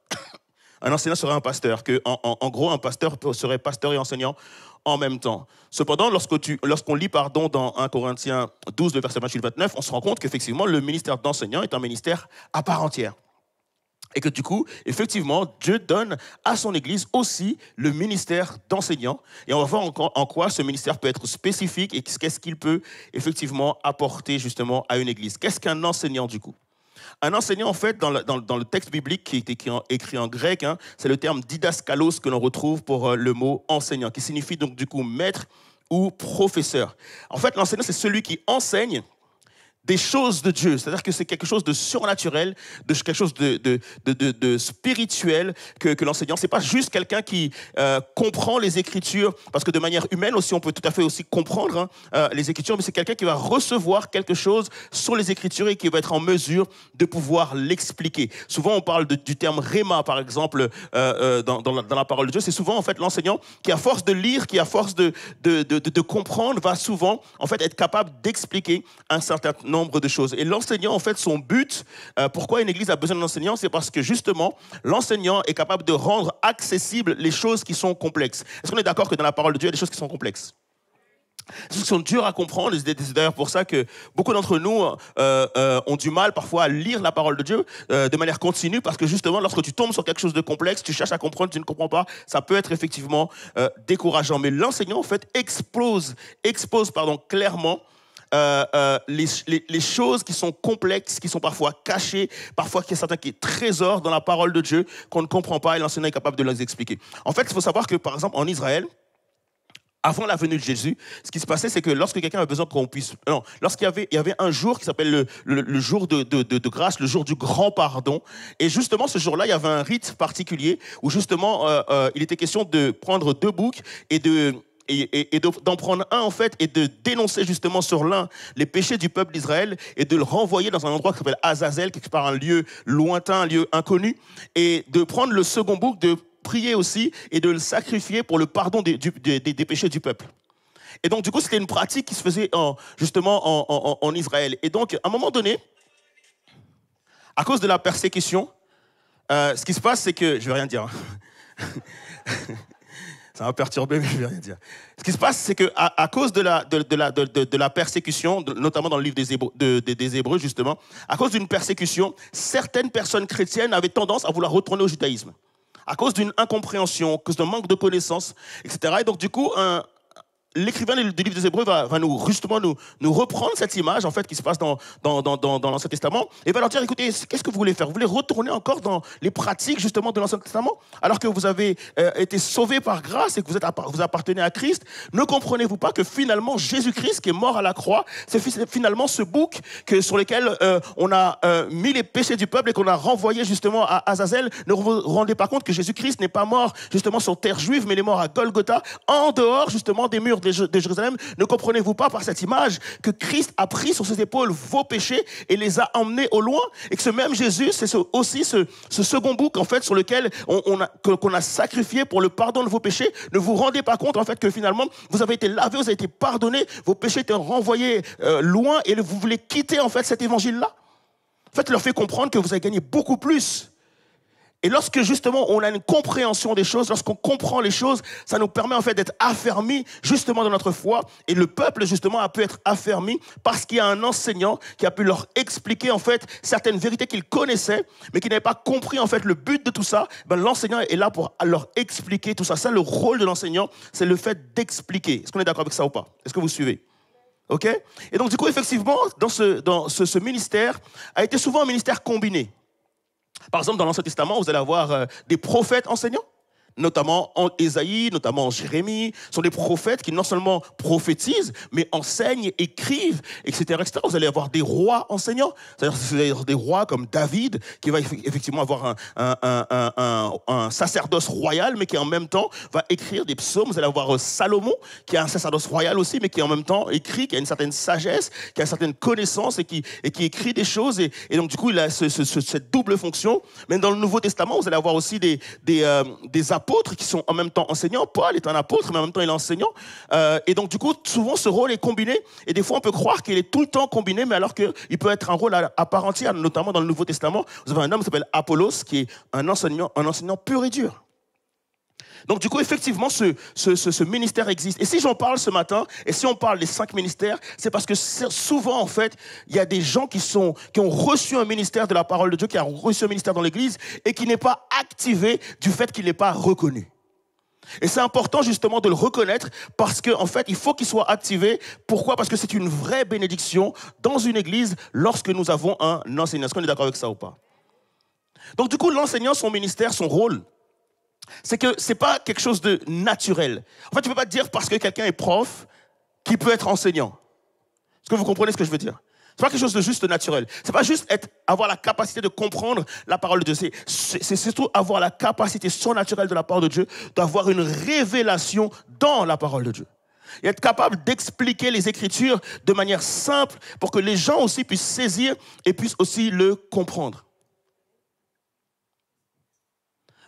Un enseignant serait un pasteur, en gros, un pasteur serait pasteur et enseignant en même temps. Cependant, lorsqu'on lit dans 1 Corinthiens 12, le verset 28-29, on se rend compte qu'effectivement, le ministère d'enseignant est un ministère à part entière. Et que du coup, effectivement, Dieu donne à son Église aussi le ministère d'enseignant. Et on va voir en quoi ce ministère peut être spécifique et qu'est-ce qu'il peut effectivement apporter justement à une Église. Qu'est-ce qu'un enseignant du coup? Un enseignant, en fait, dans le texte biblique qui est écrit en grec, c'est le terme didaskalos que l'on retrouve pour le mot enseignant, qui signifie donc du coup maître ou professeur. En fait, l'enseignant, c'est celui qui enseigne des choses de Dieu, c'est-à-dire que c'est quelque chose de surnaturel, de quelque chose de spirituel que l'enseignant. C'est pas juste quelqu'un qui comprend les Écritures, parce que de manière humaine aussi, on peut tout à fait aussi comprendre les Écritures, mais c'est quelqu'un qui va recevoir quelque chose sur les Écritures et qui va être en mesure de pouvoir l'expliquer. Souvent, on parle du terme réma, par exemple, dans la parole de Dieu. C'est souvent en fait l'enseignant qui, à force de lire, qui à force de comprendre, va souvent en fait être capable d'expliquer un certain nombre de choses. Et l'enseignant, en fait, son but, pourquoi une église a besoin d'un enseignant, c'est parce que justement, l'enseignant est capable de rendre accessibles les choses qui sont complexes. Est-ce qu'on est d'accord que dans la parole de Dieu, il y a des choses qui sont complexes? Des choses qui sont dures à comprendre. C'est d'ailleurs pour ça que beaucoup d'entre nous ont du mal parfois à lire la parole de Dieu de manière continue, parce que justement, lorsque tu tombes sur quelque chose de complexe, tu cherches à comprendre, tu ne comprends pas, ça peut être effectivement décourageant. Mais l'enseignant, en fait, expose clairement les choses qui sont complexes, qui sont parfois cachées, parfois qu'il y a certains qui trésors dans la parole de Dieu qu'on ne comprend pas, et l'enseignant est capable de les expliquer. En fait, il faut savoir que, par exemple, en Israël, avant la venue de Jésus, ce qui se passait, c'est que lorsque quelqu'un avait besoin qu'on puisse... Non, lorsqu'il y avait un jour qui s'appelle le jour de grâce, le jour du grand pardon. Et justement, ce jour-là, il y avait un rite particulier où justement, il était question de prendre 2 boucs et d'en prendre un, en fait, et de dénoncer justement sur l'un les péchés du peuple d'Israël et de le renvoyer dans un endroit qui s'appelle Azazel, quelque part un lieu lointain, un lieu inconnu, et de prendre le second bouc, de prier aussi et de le sacrifier pour le pardon des péchés du peuple. Et donc, du coup, c'était une pratique qui se faisait justement en Israël. Et donc, à un moment donné, à cause de la persécution, ce qui se passe, c'est que... Je ne vais rien dire. Ça m'a perturbé, mais je ne vais rien dire. Ce qui se passe, c'est qu'à cause de la persécution, notamment dans le livre des Hébreux, justement, à cause d'une persécution, certaines personnes chrétiennes avaient tendance à vouloir retourner au judaïsme. À cause d'une incompréhension, à cause d'un manque de connaissances, etc. Et donc, du coup, l'écrivain du livre des Hébreux va justement nous reprendre cette image, en fait, qui se passe dans l'Ancien Testament, et va leur dire, écoutez, qu'est-ce que vous voulez faire? Vous voulez retourner encore dans les pratiques, justement, de l'Ancien Testament, alors que vous avez été sauvés par grâce et que vous appartenez à Christ? Ne comprenez-vous pas que finalement, Jésus-Christ, qui est mort à la croix, c'est finalement ce bouc sur lequel on a mis les péchés du peuple et qu'on a renvoyé, justement, à Azazel? Ne vous rendez pas compte que Jésus-Christ n'est pas mort, justement, sur terre juive, mais il est mort à Golgotha, en dehors, justement, des murs de Jérusalem? Ne comprenez-vous pas par cette image que Christ a pris sur ses épaules vos péchés et les a emmenés au loin, et que ce même Jésus, c'est aussi ce second bouc, en fait, sur lequel qu'on a sacrifié pour le pardon de vos péchés? Ne vous rendez pas compte, en fait, que finalement vous avez été lavés, vous avez été pardonnés, vos péchés étaient renvoyés loin, et vous voulez quitter, en fait, cet évangile-là? En fait, il leur fait comprendre que vous avez gagné beaucoup plus. Et lorsque justement on a une compréhension des choses, lorsqu'on comprend les choses, ça nous permet en fait d'être affermis justement dans notre foi. Et le peuple justement a pu être affermi parce qu'il y a un enseignant qui a pu leur expliquer en fait certaines vérités qu'ils connaissaient, mais qui n'avaient pas compris en fait le but de tout ça. L'enseignant est là pour leur expliquer tout ça. Ça, le rôle de l'enseignant, c'est le fait d'expliquer. Est-ce qu'on est d'accord avec ça ou pas? Est-ce que vous suivez? Ok? Et donc du coup, effectivement, dans ce ministère a été souvent un ministère combiné. Par exemple, dans l'Ancien Testament, vous allez avoir des prophètes enseignants, notamment en Ésaïe, notamment en Jérémie. Ce sont des prophètes qui non seulement prophétisent, mais enseignent, écrivent, etc., etc. Vous allez avoir des rois enseignants, c'est-à-dire des rois comme David, qui va effectivement avoir un sacerdoce royal, mais qui en même temps va écrire des psaumes. Vous allez avoir Salomon, qui a un sacerdoce royal aussi, mais qui en même temps écrit, qui a une certaine sagesse, qui a une certaine connaissance et qui écrit des choses. Et donc, du coup, il a cette double fonction. Mais dans le Nouveau Testament, vous allez avoir aussi des apôtres qui sont en même temps enseignants. Paul est un apôtre, mais en même temps il est enseignant. Et donc du coup, souvent ce rôle est combiné. Et des fois, on peut croire qu'il est tout le temps combiné, mais alors qu'il peut être un rôle à part entière, notamment dans le Nouveau Testament. Vous avez un homme qui s'appelle Apollos, qui est un enseignant pur et dur. Donc du coup, effectivement, ce ministère existe. Et si j'en parle ce matin, et si on parle des 5 ministères, c'est parce que souvent, en fait, il y a des gens qui ont reçu un ministère de la parole de Dieu, qui ont reçu un ministère dans l'Église, et qui n'est pas activé du fait qu'il n'est pas reconnu. Et c'est important justement de le reconnaître parce qu'en fait, il faut qu'il soit activé. Pourquoi? Parce que c'est une vraie bénédiction dans une église lorsque nous avons un enseignant. Est-ce qu'on est d'accord avec ça ou pas? Donc du coup, l'enseignant, son ministère, son rôle, c'est que c'est pas quelque chose de naturel. En fait, tu peux pas dire parce que quelqu'un est prof qu'il peut être enseignant. Est-ce que vous comprenez ce que je veux dire? C'est pas quelque chose de juste naturel. C'est pas juste avoir la capacité de comprendre la parole de Dieu. C'est surtout avoir la capacité surnaturelle de la parole de Dieu, d'avoir une révélation dans la parole de Dieu. Et être capable d'expliquer les Écritures de manière simple pour que les gens aussi puissent saisir et puissent aussi le comprendre.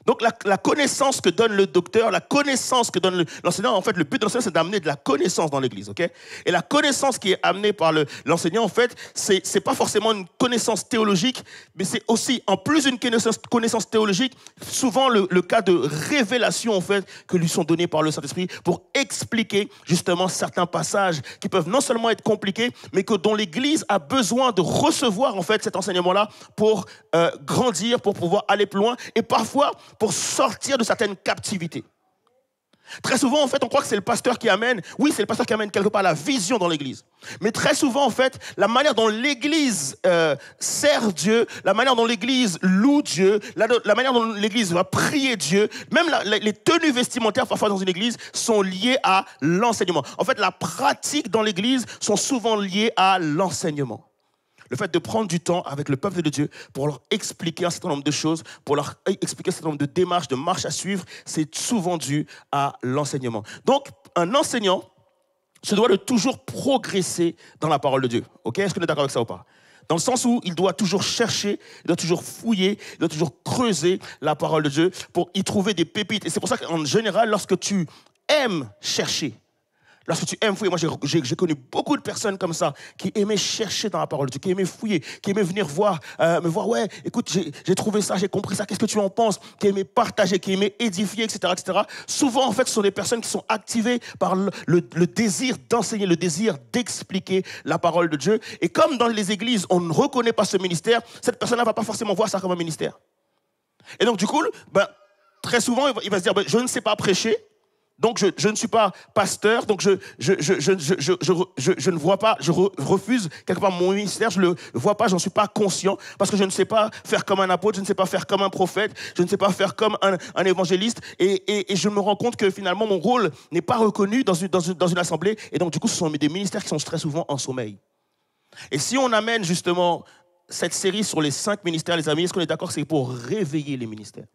Donc la connaissance que donne le docteur, la connaissance que donne l'enseignant, en fait, le but de l'enseignant, c'est d'amener de la connaissance dans l'Église, ok? Et la connaissance qui est amenée par l'enseignant, en fait, c'est pas forcément une connaissance théologique, mais c'est aussi, en plus d'une connaissance théologique, souvent le cas de révélation, en fait, que lui sont donnés par le Saint-Esprit pour expliquer justement certains passages qui peuvent non seulement être compliqués, mais dont l'Église a besoin de recevoir, en fait, cet enseignement-là pour grandir, pour pouvoir aller plus loin, et parfois pour sortir de certaines captivités. Très souvent, en fait, on croit que c'est le pasteur qui amène. Oui, c'est le pasteur qui amène quelque part la vision dans l'église. Mais très souvent, en fait, la manière dont l'église sert Dieu, la manière dont l'église loue Dieu, la manière dont l'église va prier Dieu, même les tenues vestimentaires parfois dans une église sont liées à l'enseignement. En fait, la pratique dans l'église sont souvent liées à l'enseignement. Le fait de prendre du temps avec le peuple de Dieu pour leur expliquer un certain nombre de choses, pour leur expliquer un certain nombre de démarches, de marches à suivre, c'est souvent dû à l'enseignement. Donc, un enseignant se doit de toujours progresser dans la parole de Dieu. Ok? Est-ce que vous êtes d'accord avec ça ou pas? Dans le sens où il doit toujours chercher, il doit toujours fouiller, il doit toujours creuser la parole de Dieu pour y trouver des pépites. Et c'est pour ça qu'en général, lorsque tu aimes chercher, lorsque tu aimes fouiller, moi j'ai connu beaucoup de personnes comme ça qui aimaient chercher dans la parole de Dieu, qui aimaient fouiller, qui aimaient venir me voir, ouais, écoute, j'ai trouvé ça, j'ai compris ça, qu'est-ce que tu en penses, qui aimaient partager, qui aimaient édifier, etc., etc. Souvent, en fait, ce sont des personnes qui sont activées par le désir d'enseigner, le désir d'expliquer la parole de Dieu. Et comme dans les églises, on ne reconnaît pas ce ministère, cette personne-là ne va pas forcément voir ça comme un ministère. Et donc, du coup, très souvent, il va se dire, je ne sais pas prêcher, donc je ne suis pas pasteur, donc je ne vois pas, je refuse quelque part mon ministère, je ne le vois pas, je n'en suis pas conscient, parce que je ne sais pas faire comme un apôtre, je ne sais pas faire comme un prophète, je ne sais pas faire comme un évangéliste, et je me rends compte que finalement mon rôle n'est pas reconnu dans une assemblée, et donc du coup ce sont des ministères qui sont très souvent en sommeil. Et si on amène justement cette série sur les 5 ministères, les amis, est-ce qu'on est d'accord que c'est pour réveiller les ministères?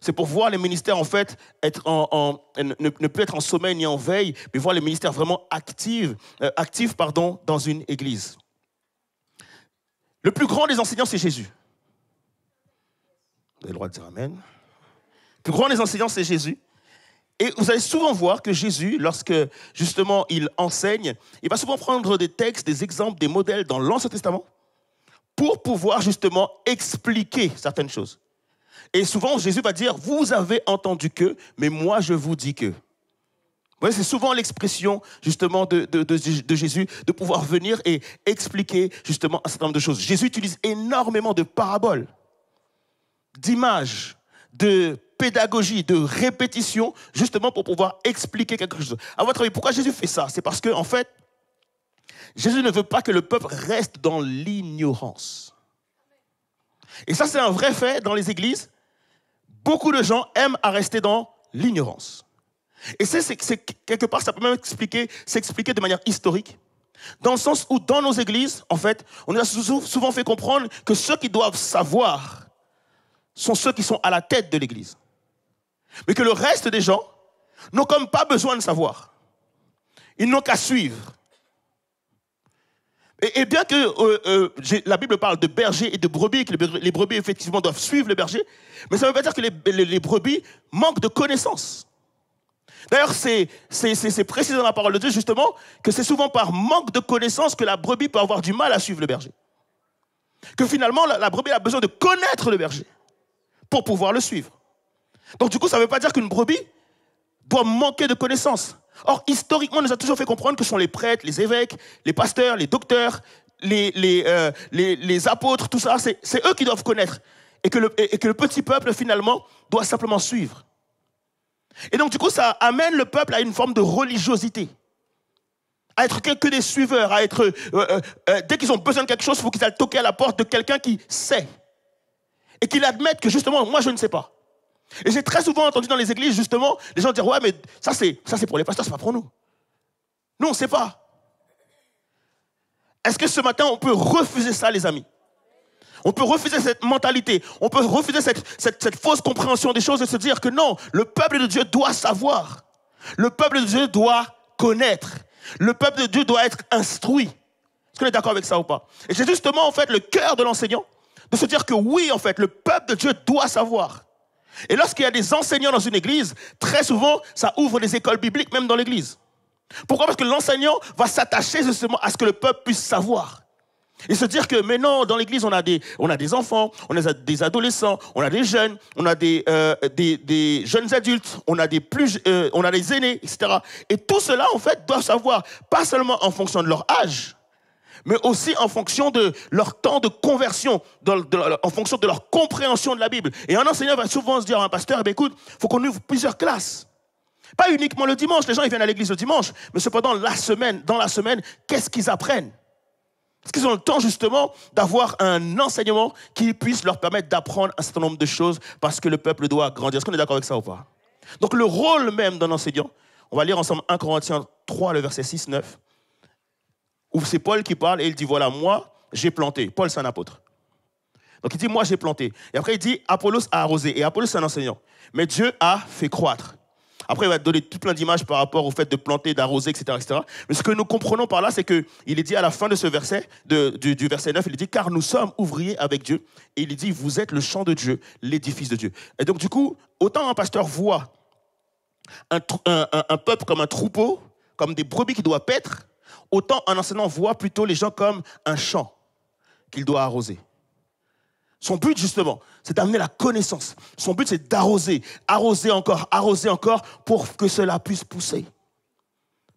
C'est pour voir les ministères, en fait, ne plus être en sommeil ni en veille, mais voir les ministères vraiment actifs dans une église. Le plus grand des enseignants, c'est Jésus. Vous avez le droit de dire Amen. Le plus grand des enseignants, c'est Jésus. Et vous allez souvent voir que Jésus, lorsque justement il enseigne, il va souvent prendre des textes, des exemples, des modèles dans l'Ancien Testament pour pouvoir justement expliquer certaines choses. Et souvent, Jésus va dire, vous avez entendu que, mais moi, je vous dis que. Vous voyez, c'est souvent l'expression, justement, de Jésus, de pouvoir venir et expliquer, justement, un certain nombre de choses. Jésus utilise énormément de paraboles, d'images, de pédagogie, de répétition, justement, pour pouvoir expliquer quelque chose. À votre avis, pourquoi Jésus fait ça? C'est parce que, en fait, Jésus ne veut pas que le peuple reste dans l'ignorance. Et ça, c'est un vrai fait dans les églises. Beaucoup de gens aiment à rester dans l'ignorance. Et c'est quelque part, ça peut même s'expliquer de manière historique. Dans le sens où, dans nos églises, en fait, on nous a souvent fait comprendre que ceux qui doivent savoir sont ceux qui sont à la tête de l'église. Mais que le reste des gens n'ont comme pas besoin de savoir. Ils n'ont qu'à suivre. Et bien que la Bible parle de berger et de brebis, et que les brebis effectivement doivent suivre le berger, mais ça ne veut pas dire que les brebis manquent de connaissances. D'ailleurs, c'est précisé dans la parole de Dieu justement que c'est souvent par manque de connaissances que la brebis peut avoir du mal à suivre le berger. Que finalement, la brebis a besoin de connaître le berger pour pouvoir le suivre. Donc du coup, ça ne veut pas dire qu'une brebis doit manquer de connaissances. Or, historiquement, on nous a toujours fait comprendre que ce sont les prêtres, les évêques, les pasteurs, les docteurs, les apôtres, tout ça, c'est eux qui doivent connaître. Et que le petit peuple, finalement, doit simplement suivre. Et donc, du coup, ça amène le peuple à une forme de religiosité. À être que des suiveurs, à être... dès qu'ils ont besoin de quelque chose, il faut qu'ils aillent toquer à la porte de quelqu'un qui sait. Et qu'ils admettent que, justement, moi, je ne sais pas. Et j'ai très souvent entendu dans les églises, justement, les gens dire, ouais, mais ça c'est pour les pasteurs, c'est pas pour nous. Nous, on ne sait pas. Est-ce que ce matin, on peut refuser ça, les amis? On peut refuser cette mentalité. On peut refuser cette fausse compréhension des choses et se dire que non, le peuple de Dieu doit savoir. Le peuple de Dieu doit connaître. Le peuple de Dieu doit être instruit. Est-ce qu'on est d'accord avec ça ou pas? Et c'est justement, en fait, le cœur de l'enseignant de se dire que oui, en fait, le peuple de Dieu doit savoir. Et lorsqu'il y a des enseignants dans une église, très souvent, ça ouvre des écoles bibliques, même dans l'église. Pourquoi? Parce que l'enseignant va s'attacher justement à ce que le peuple puisse savoir. Et se dire que, mais non, dans l'église, on a des enfants, on a des adolescents, on a des jeunes, on a des jeunes adultes, on a des aînés, etc. Et tout cela, en fait, doivent savoir, pas seulement en fonction de leur âge, mais aussi en fonction de leur temps de conversion, en fonction de leur compréhension de la Bible. Et un enseignant va souvent se dire à un pasteur, écoute, il faut qu'on ouvre plusieurs classes. Pas uniquement le dimanche, les gens ils viennent à l'église le dimanche, mais cependant dans la semaine, qu'est-ce qu'ils apprennent? Est-ce qu'ils ont le temps justement d'avoir un enseignement qui puisse leur permettre d'apprendre un certain nombre de choses parce que le peuple doit grandir? Est-ce qu'on est d'accord avec ça ou pas? Donc le rôle même d'un enseignant, on va lire ensemble 1 Corinthiens 3, le verset 6-9, où c'est Paul qui parle et il dit, voilà, moi j'ai planté. Paul c'est un apôtre. Donc il dit, moi j'ai planté. Et après il dit, Apollos a arrosé. Et Apollos c'est un enseignant. Mais Dieu a fait croître. Après, il va donner tout plein d'images par rapport au fait de planter, d'arroser, etc., etc. Mais ce que nous comprenons par là, c'est qu'il est dit à la fin de ce verset, du verset 9, il dit « Car nous sommes ouvriers avec Dieu. » Et il dit « Vous êtes le champ de Dieu, l'édifice de Dieu. » Et donc, du coup, autant un pasteur voit un peuple comme un troupeau, comme des brebis qui doivent paître, autant un enseignant voit plutôt les gens comme un champ qu'il doit arroser. Son but, justement, c'est d'amener la connaissance. Son but, c'est d'arroser, arroser encore, pour que cela puisse pousser,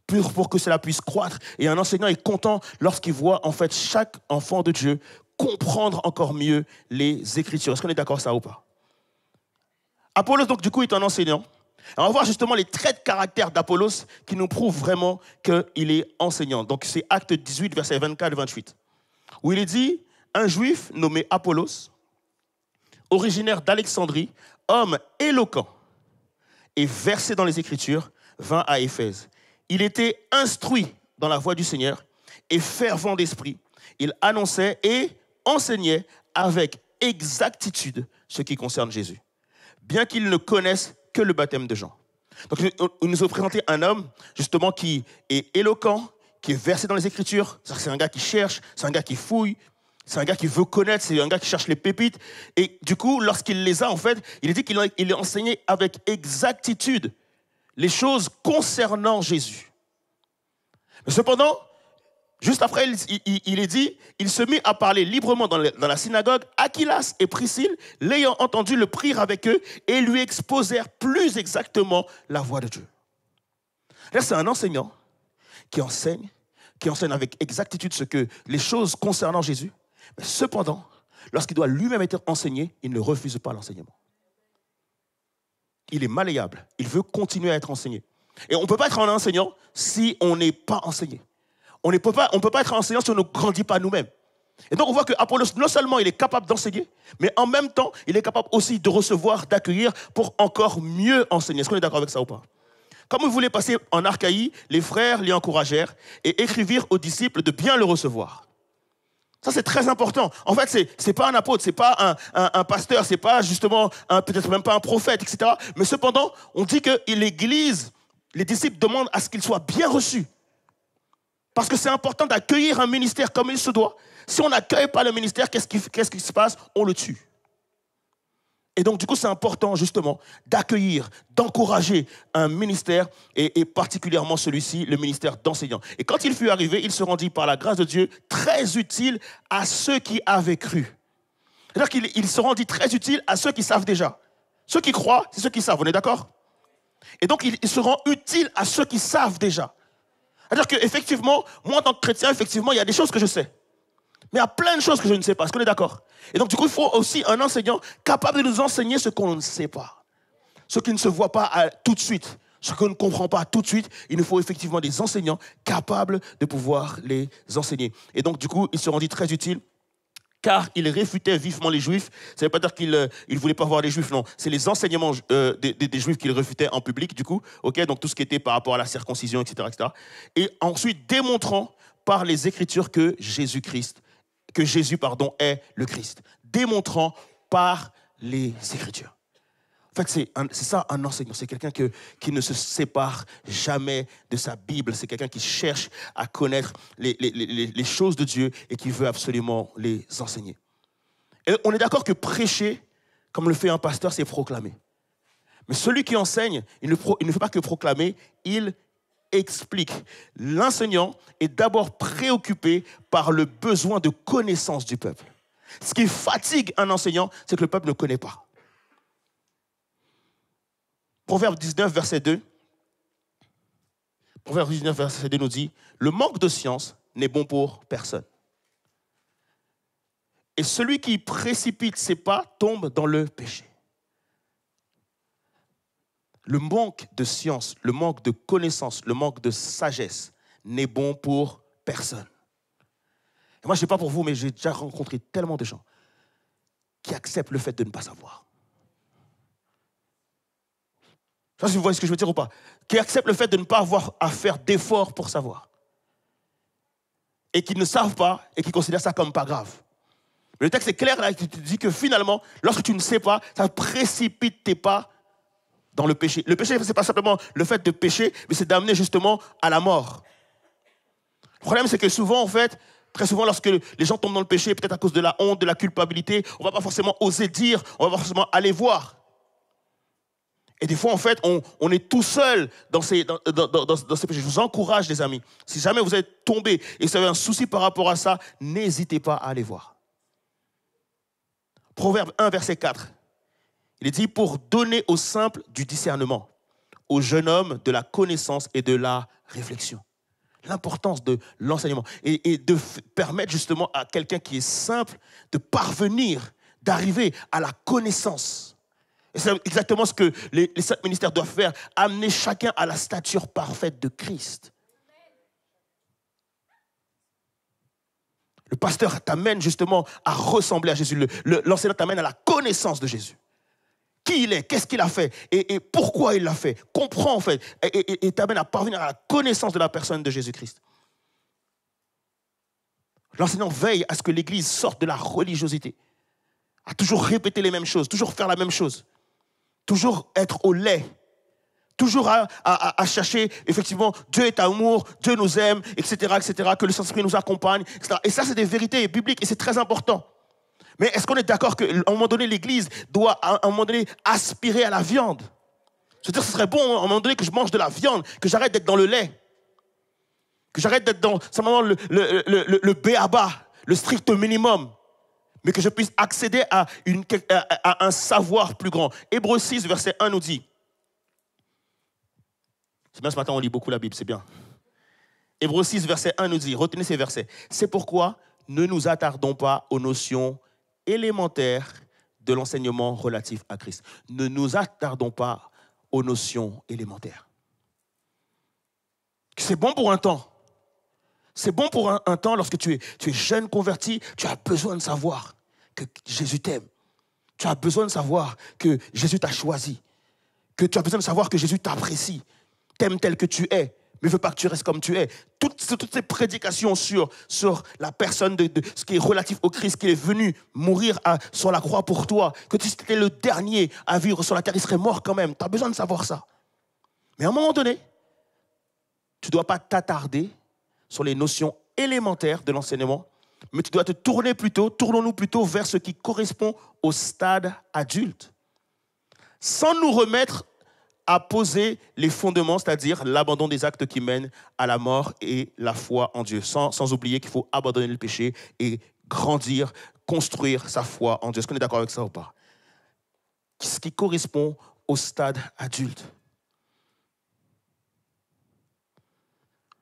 pour que cela puisse croître. Et un enseignant est content lorsqu'il voit, en fait, chaque enfant de Dieu comprendre encore mieux les Écritures. Est-ce qu'on est d'accord ça ou pas? Apollos, donc, du coup, est un enseignant. Et on va voir justement les traits de caractère d'Apollos qui nous prouvent vraiment qu'il est enseignant. Donc, c'est Acte 18, versets 24-28, où il est dit, un juif nommé Apollos, originaire d'Alexandrie, homme éloquent et versé dans les Écritures, vint à Éphèse. Il était instruit dans la voie du Seigneur et fervent d'esprit. Il annonçait et enseignait avec exactitude ce qui concerne Jésus, bien qu'il ne connaisse que le baptême de Jean. Donc, il nous a présenté un homme, justement, qui est éloquent, qui est versé dans les Écritures. C'est un gars qui cherche, c'est un gars qui fouille, c'est un gars qui veut connaître, c'est un gars qui cherche les pépites. Et du coup, lorsqu'il les a, en fait, il est dit qu'il est enseigné avec exactitude les choses concernant Jésus. Mais cependant, juste après, il est dit, il se mit à parler librement dans la synagogue. Aquilas et Priscille, l'ayant entendu, le prirent avec eux et lui exposèrent plus exactement la voie de Dieu. Là, c'est un enseignant qui enseigne avec exactitude les choses concernant Jésus. Mais cependant, lorsqu'il doit lui-même être enseigné, il ne refuse pas l'enseignement. Il est malléable. Il veut continuer à être enseigné. Et on ne peut pas être un enseignant si on n'est pas enseigné. On ne peut pas être enseignant si on ne grandit pas nous-mêmes. Et donc on voit que Apollos, non seulement il est capable d'enseigner, mais en même temps, il est capable aussi de recevoir, d'accueillir pour encore mieux enseigner. Est-ce qu'on est d'accord avec ça ou pas? Comme il voulait passer en Archaïe, les frères l'y encouragèrent et écrivirent aux disciples de bien le recevoir. Ça, c'est très important. En fait, c'est pas un apôtre, c'est pas un pasteur, c'est pas justement, peut-être même pas un prophète, etc. Mais cependant, on dit que l'Église, les disciples demandent à ce qu'il soit bien reçu. Parce que c'est important d'accueillir un ministère comme il se doit. Si on n'accueille pas le ministère, qu'est-ce qui se passe? On le tue. Et donc, du coup, c'est important, justement, d'accueillir, d'encourager un ministère, et particulièrement celui-ci, le ministère d'enseignant. Et quand il fut arrivé, il se rendit par la grâce de Dieu très utile à ceux qui avaient cru. C'est-à-dire qu'il se rendit très utile à ceux qui savent déjà. Ceux qui croient, c'est ceux qui savent, on est d'accord? Et donc, il se rend utile à ceux qui savent déjà. C'est-à-dire qu'effectivement, moi, en tant que chrétien, effectivement, il y a des choses que je sais. Mais il y a plein de choses que je ne sais pas. Est-ce qu'on est d'accord? Et donc, du coup, il faut aussi un enseignant capable de nous enseigner ce qu'on ne sait pas. Ce qui ne se voit pas tout de suite. Ce qu'on ne comprend pas tout de suite. Il nous faut effectivement des enseignants capables de pouvoir les enseigner. Et donc, du coup, il se rendit très utile. Car il réfutait vivement les Juifs. Ça ne veut pas dire qu'il ne voulait pas voir les Juifs, non. C'est les enseignements des Juifs qu'il réfutait en public, du coup. Okay, donc, tout ce qui était par rapport à la circoncision, etc., etc. Et ensuite, démontrant par les Écritures que Jésus, est le Christ. Démontrant par les Écritures. En fait, c'est ça un enseignant. C'est quelqu'un qui ne se sépare jamais de sa Bible. C'est quelqu'un qui cherche à connaître les choses de Dieu et qui veut absolument les enseigner. Et on est d'accord que prêcher, comme le fait un pasteur, c'est proclamer. Mais celui qui enseigne, il ne fait pas que proclamer, il explique. L'enseignant est d'abord préoccupé par le besoin de connaissance du peuple. Ce qui fatigue un enseignant, c'est que le peuple ne connaît pas. Proverbe 19, verset 2. Proverbe 19, verset 2 nous dit « Le manque de science n'est bon pour personne. Et celui qui précipite ses pas tombe dans le péché. » le manque de science, le manque de connaissance, le manque de sagesse n'est bon pour personne. Et moi, je ne sais pas pour vous, mais j'ai déjà rencontré tellement de gens qui acceptent le fait de ne pas savoir. Je ne sais pas si vous voyez ce que je veux dire ou pas. Qui acceptent le fait de ne pas avoir à faire d'efforts pour savoir. Et qui ne savent pas et qui considèrent ça comme pas grave. Mais le texte est clair là, qui te dit que finalement, lorsque tu ne sais pas, ça précipite tes pas dans le péché. Le péché, ce n'est pas simplement le fait de pécher, mais c'est d'amener justement à la mort. Le problème, c'est que souvent, en fait, très souvent, lorsque les gens tombent dans le péché, peut-être à cause de la honte, de la culpabilité, on ne va pas forcément oser dire, on va pas forcément aller voir. Et des fois, en fait, on est tout seul dans ces péchés. Je vous encourage, les amis, si jamais vous êtes tombé et vous avez un souci par rapport à ça, n'hésitez pas à aller voir. Proverbe 1, verset 4. Il est dit, pour donner aux simples du discernement, aux jeunes hommes de la connaissance et de la réflexion. L'importance de l'enseignement et de permettre justement à quelqu'un qui est simple de parvenir, d'arriver à la connaissance. Et c'est exactement ce que les 7 ministères doivent faire, amener chacun à la stature parfaite de Christ. Le pasteur t'amène justement à ressembler à Jésus. L'enseignant t'amène à la connaissance de Jésus. Qui il est, qu'est-ce qu'il a fait et pourquoi il l'a fait. Comprends en fait et t'amène à parvenir à la connaissance de la personne de Jésus-Christ. L'enseignant veille à ce que l'Église sorte de la religiosité, à toujours répéter les mêmes choses, toujours faire la même chose, toujours être au lait, toujours à chercher, effectivement, Dieu est amour, Dieu nous aime, etc., que le Saint-Esprit nous accompagne, etc. Et ça, c'est des vérités bibliques et c'est très important. Mais est-ce qu'on est d'accord qu'à un moment donné, l'Église doit, à un moment donné, aspirer à la viande? C'est-à-dire que ce serait bon, à un moment donné, que je mange de la viande, que j'arrête d'être dans le lait, que j'arrête d'être dans simplement le b.a.-ba, le strict minimum, mais que je puisse accéder à un savoir plus grand. Hébreux 6, verset 1 nous dit, c'est bien ce matin, on lit beaucoup la Bible, c'est bien. Hébreux 6, verset 1 nous dit, retenez ces versets, c'est pourquoi ne nous attardons pas aux notions élémentaires de l'enseignement relatif à Christ. Ne nous attardons pas aux notions élémentaires. C'est bon pour un temps. C'est bon pour un temps lorsque tu es jeune converti, tu as besoin de savoir que Jésus t'aime. Tu as besoin de savoir que Jésus t'a choisi. Que tu as besoin de savoir que Jésus t'apprécie, t'aime tel que tu es, mais ne veut pas que tu restes comme tu es. Toutes ces prédications sur la personne de ce qui est relatif au Christ, qui est venu mourir sur la croix pour toi, que si tu étais le dernier à vivre sur la terre, il serait mort quand même. Tu as besoin de savoir ça. Mais à un moment donné, tu ne dois pas t'attarder sur les notions élémentaires de l'enseignement, mais tu dois tournons-nous plutôt vers ce qui correspond au stade adulte, sans nous remettre à poser les fondements, c'est-à-dire l'abandon des actes qui mènent à la mort et la foi en Dieu, sans oublier qu'il faut abandonner le péché et grandir, construire sa foi en Dieu. Est-ce qu'on est d'accord avec ça ou pas? Ce qui correspond au stade adulte.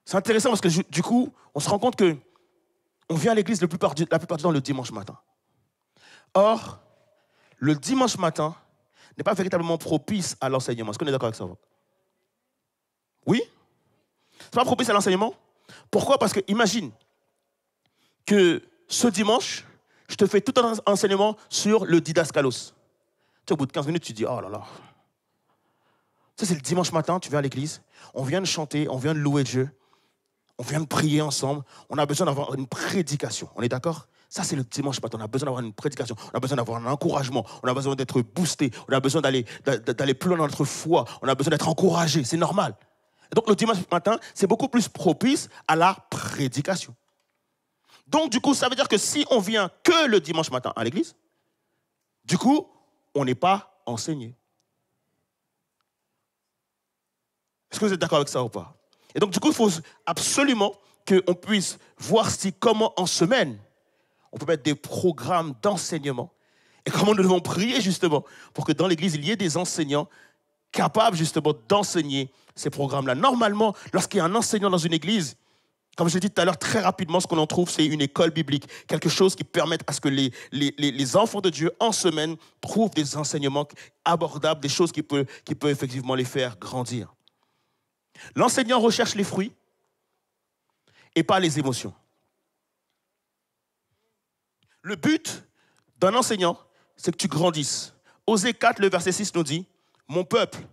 C'est intéressant parce que du coup, on se rend compte qu'on vient à l'église la plupart du temps le dimanche matin. Or, le dimanche matin n'est pas véritablement propice à l'enseignement. Est-ce qu'on est d'accord avec ça? Oui? C'est pas propice à l'enseignement? Pourquoi? Parce que imagine que ce dimanche, je te fais tout un enseignement sur le didascalos. Tu sais, au bout de 15 minutes, tu te dis, oh là là. Ça, c'est le dimanche matin, tu viens à l'église, on vient de chanter, on vient de louer Dieu, on vient de prier ensemble, on a besoin d'avoir une prédication. On est d'accord? Ça, c'est le dimanche matin. On a besoin d'avoir une prédication. On a besoin d'avoir un encouragement. On a besoin d'être boosté. On a besoin d'aller plus loin dans notre foi. On a besoin d'être encouragé. C'est normal. Et donc, le dimanche matin, c'est beaucoup plus propice à la prédication. Donc, du coup, ça veut dire que si on vient que le dimanche matin à l'église, du coup, on n'est pas enseigné. Est-ce que vous êtes d'accord avec ça ou pas? Et donc, du coup, il faut absolument qu'on puisse voir comment en semaine, on peut mettre des programmes d'enseignement et comment nous devons prier justement pour que dans l'église, il y ait des enseignants capables justement d'enseigner ces programmes-là. Normalement, lorsqu'il y a un enseignant dans une église, Comme je l'ai dit tout à l'heure, très rapidement, ce qu'on en trouve, c'est une école biblique. Quelque chose qui permette à ce que les enfants de Dieu, en semaine, trouvent des enseignements abordables, des choses qui peuvent effectivement les faire grandir. L'enseignant recherche les fruits et pas les émotions. Le but d'un enseignant, c'est que tu grandisses. Osée 4, le verset 6 nous dit « Mon peuple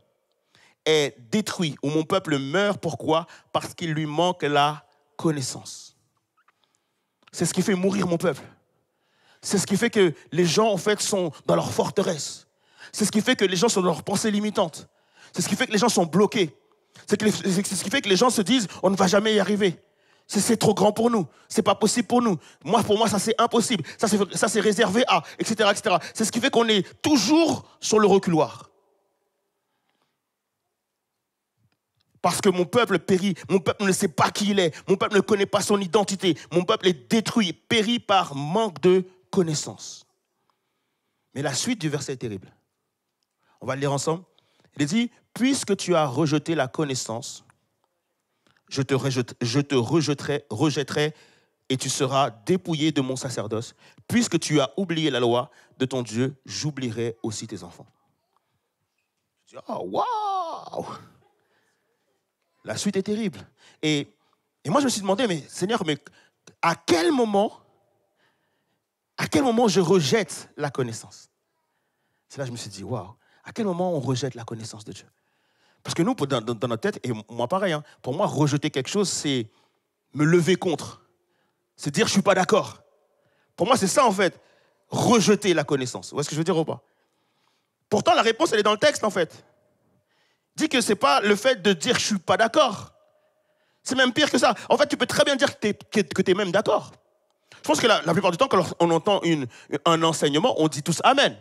est détruit » ou « Mon peuple meurt ». Pourquoi ? Parce qu'il lui manque la connaissance. C'est ce qui fait mourir mon peuple. C'est ce qui fait que les gens, en fait, sont dans leur forteresse. C'est ce qui fait que les gens sont dans leurs pensées limitantes. C'est ce qui fait que les gens sont bloqués. C'est ce qui fait que les gens se disent « On ne va jamais y arriver. C'est trop grand pour nous. C'est pas possible pour nous. Pour moi, ça, c'est impossible. Ça, c'est réservé à, etc., etc. » C'est ce qui fait qu'on est toujours sur le reculoir. Parce que mon peuple périt, mon peuple ne sait pas qui il est, mon peuple ne connaît pas son identité, mon peuple est détruit, périt par manque de connaissance. Mais la suite du verset est terrible. On va le lire ensemble. Il dit, puisque tu as rejeté la connaissance, je te rejetterai et tu seras dépouillé de mon sacerdoce. Puisque tu as oublié la loi de ton Dieu, j'oublierai aussi tes enfants. Je dis, oh, waouh! La suite est terrible. Et moi, je me suis demandé, mais Seigneur, mais à quel moment je rejette la connaissance? C'est là que je me suis dit, waouh, à quel moment on rejette la connaissance de Dieu? Parce que nous, dans notre tête, et moi pareil, pour moi, rejeter quelque chose, c'est me lever contre. C'est dire, je ne suis pas d'accord. Pour moi, c'est ça, en fait, rejeter la connaissance. Vous voyez ce que je veux dire ou pas? Pourtant, la réponse, elle est dans le texte, en fait. Dit que ce n'est pas le fait de dire, je ne suis pas d'accord. C'est même pire que ça. En fait, tu peux très bien dire que tu es même d'accord. Je pense que la plupart du temps, quand on entend un enseignement, on dit tous Amen.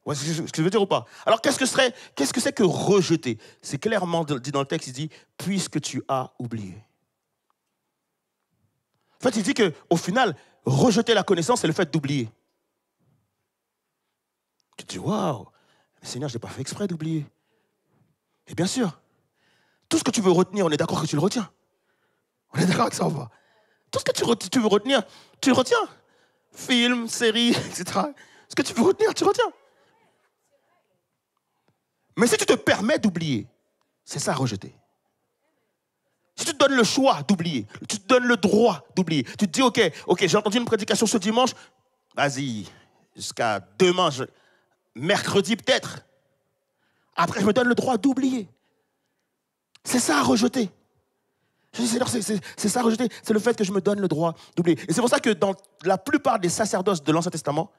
Vous voyez ce que je veux dire ou pas? Alors, qu'est-ce que c'est que rejeter? C'est clairement dit dans le texte, il dit, puisque tu as oublié. En fait, il dit qu'au final, rejeter la connaissance, c'est le fait d'oublier. Tu te dis, waouh, Seigneur, je n'ai pas fait exprès d'oublier. Et bien sûr, tout ce que tu veux retenir, on est d'accord que tu le retiens. On est d'accord avec ça ou pas? Tout ce que tu veux retenir, tu le retiens. Film, série, etc. Ce que tu veux retenir, tu retiens. Mais si tu te permets d'oublier, c'est ça rejeter. Si tu te donnes le choix d'oublier, tu te donnes le droit d'oublier, tu te dis, ok, j'ai entendu une prédication ce dimanche, vas-y, jusqu'à demain, mercredi peut-être. Après, je me donne le droit d'oublier. C'est ça rejeter. Je dis, Seigneur, c'est ça rejeter. C'est le fait que je me donne le droit d'oublier. Et c'est pour ça que dans la plupart des sacerdoces de l'Ancien Testament,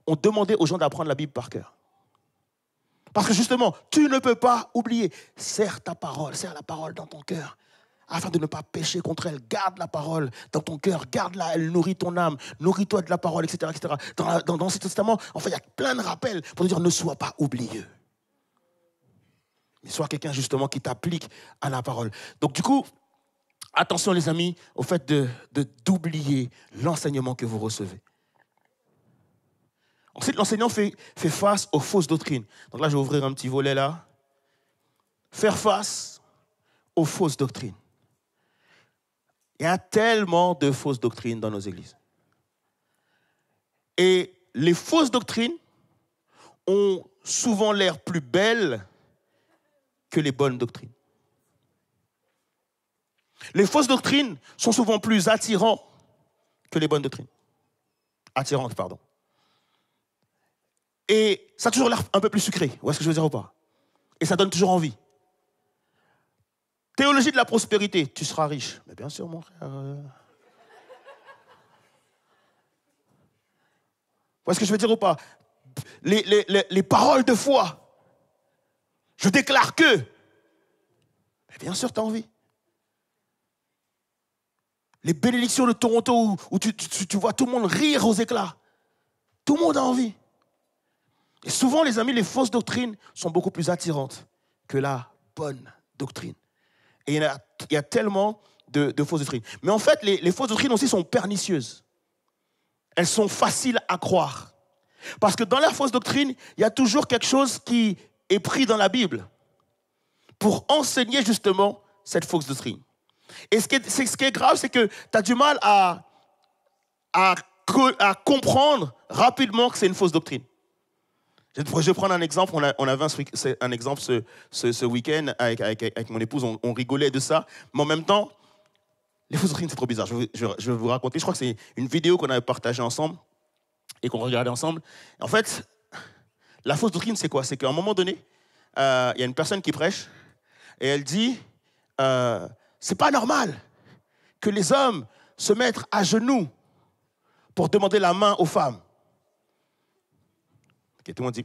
on demandait aux gens d'apprendre la Bible par cœur. Parce que justement, tu ne peux pas oublier. Serre ta parole, serre la parole dans ton cœur. Afin de ne pas pécher contre elle, garde la parole dans ton cœur, garde-la, elle nourrit ton âme, nourris-toi de la parole, etc. etc. Dans l'Ancien Testament, en fait, il y a plein de rappels pour te dire ne sois pas oublieux. Mais sois quelqu'un justement qui t'applique à la parole. Donc du coup, attention les amis, au fait d'oublier l'enseignement que vous recevez. Ensuite, l'enseignant fait face aux fausses doctrines. Donc là, je vais ouvrir un petit volet là. Faire face aux fausses doctrines. Il y a tellement de fausses doctrines dans nos églises. Et les fausses doctrines ont souvent l'air plus belles que les bonnes doctrines. Les fausses doctrines sont souvent plus attirantes que les bonnes doctrines. Attirantes, pardon. Et ça a toujours l'air un peu plus sucré. Vous voyez ce que je veux dire ou pas? Et ça donne toujours envie. Théologie de la prospérité, tu seras riche. Mais bien sûr, mon frère. Vous voyez ce que je veux dire ou pas? Les paroles de foi. Je déclare que. Mais bien sûr, tu as envie. Les bénédictions de Toronto où tu vois tout le monde rire aux éclats. Tout le monde a envie. Et souvent, les amis, les fausses doctrines sont beaucoup plus attirantes que la bonne doctrine. Et il y a tellement de fausses doctrines. Mais en fait, les fausses doctrines aussi sont pernicieuses. Elles sont faciles à croire. Parce que dans la fausse doctrine, il y a toujours quelque chose qui est pris dans la Bible pour enseigner justement cette fausse doctrine. Et ce qui est grave, c'est que tu as du mal à comprendre rapidement que c'est une fausse doctrine. Je vais prendre un exemple. On avait un exemple ce week-end avec mon épouse. On rigolait de ça. Mais en même temps, les fausses doctrines, c'est trop bizarre. Je vais vous raconter. Je crois que c'est une vidéo qu'on avait partagée ensemble et qu'on regardait ensemble. En fait, la fausse doctrine, c'est quoi? C'est qu'à un moment donné, il y a une personne qui prêche et elle dit c'est pas normal que les hommes se mettent à genoux pour demander la main aux femmes. Okay, tout le monde dit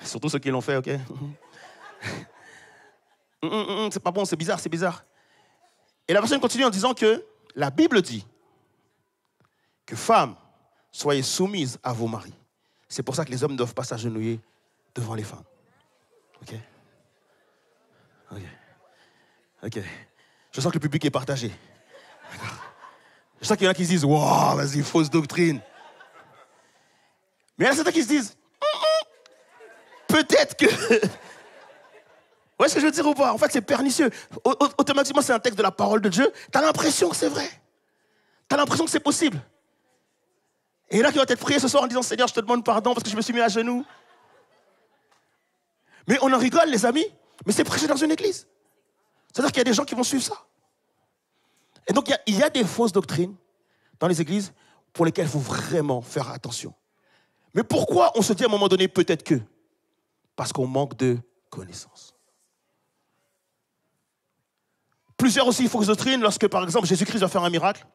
Surtout ceux qui l'ont fait, ok? C'est pas bon, c'est bizarre, c'est bizarre. Et la personne continue en disant que la Bible dit que femmes, soyez soumises à vos maris. C'est pour ça que les hommes ne doivent pas s'agenouiller devant les femmes. Ok? Ok. Ok. Je sens que le public est partagé. D'accord. Je sens qu'il y en a qui se disent waouh, vas-y, fausse doctrine. Mais il y en a certains qui se disent peut-être que. Vous voyez ce que je veux dire ou pas? En fait, c'est pernicieux. Automatiquement, c'est un texte de la parole de Dieu. Tu as l'impression que c'est vrai. Tu as l'impression que c'est possible. Et là, qui va peut-être prier ce soir en disant Seigneur, je te demande pardon parce que je me suis mis à genoux. Mais on en rigole, les amis. Mais c'est prêché dans une église. C'est-à-dire qu'il y a des gens qui vont suivre ça. Et donc, il y a des fausses doctrines dans les églises pour lesquelles il faut vraiment faire attention. Mais pourquoi on se dit à un moment donné peut-être que? Parce qu'on manque de connaissances. Plusieurs aussi fausses doctrines lorsque, par exemple, Jésus-Christ va faire un miracle.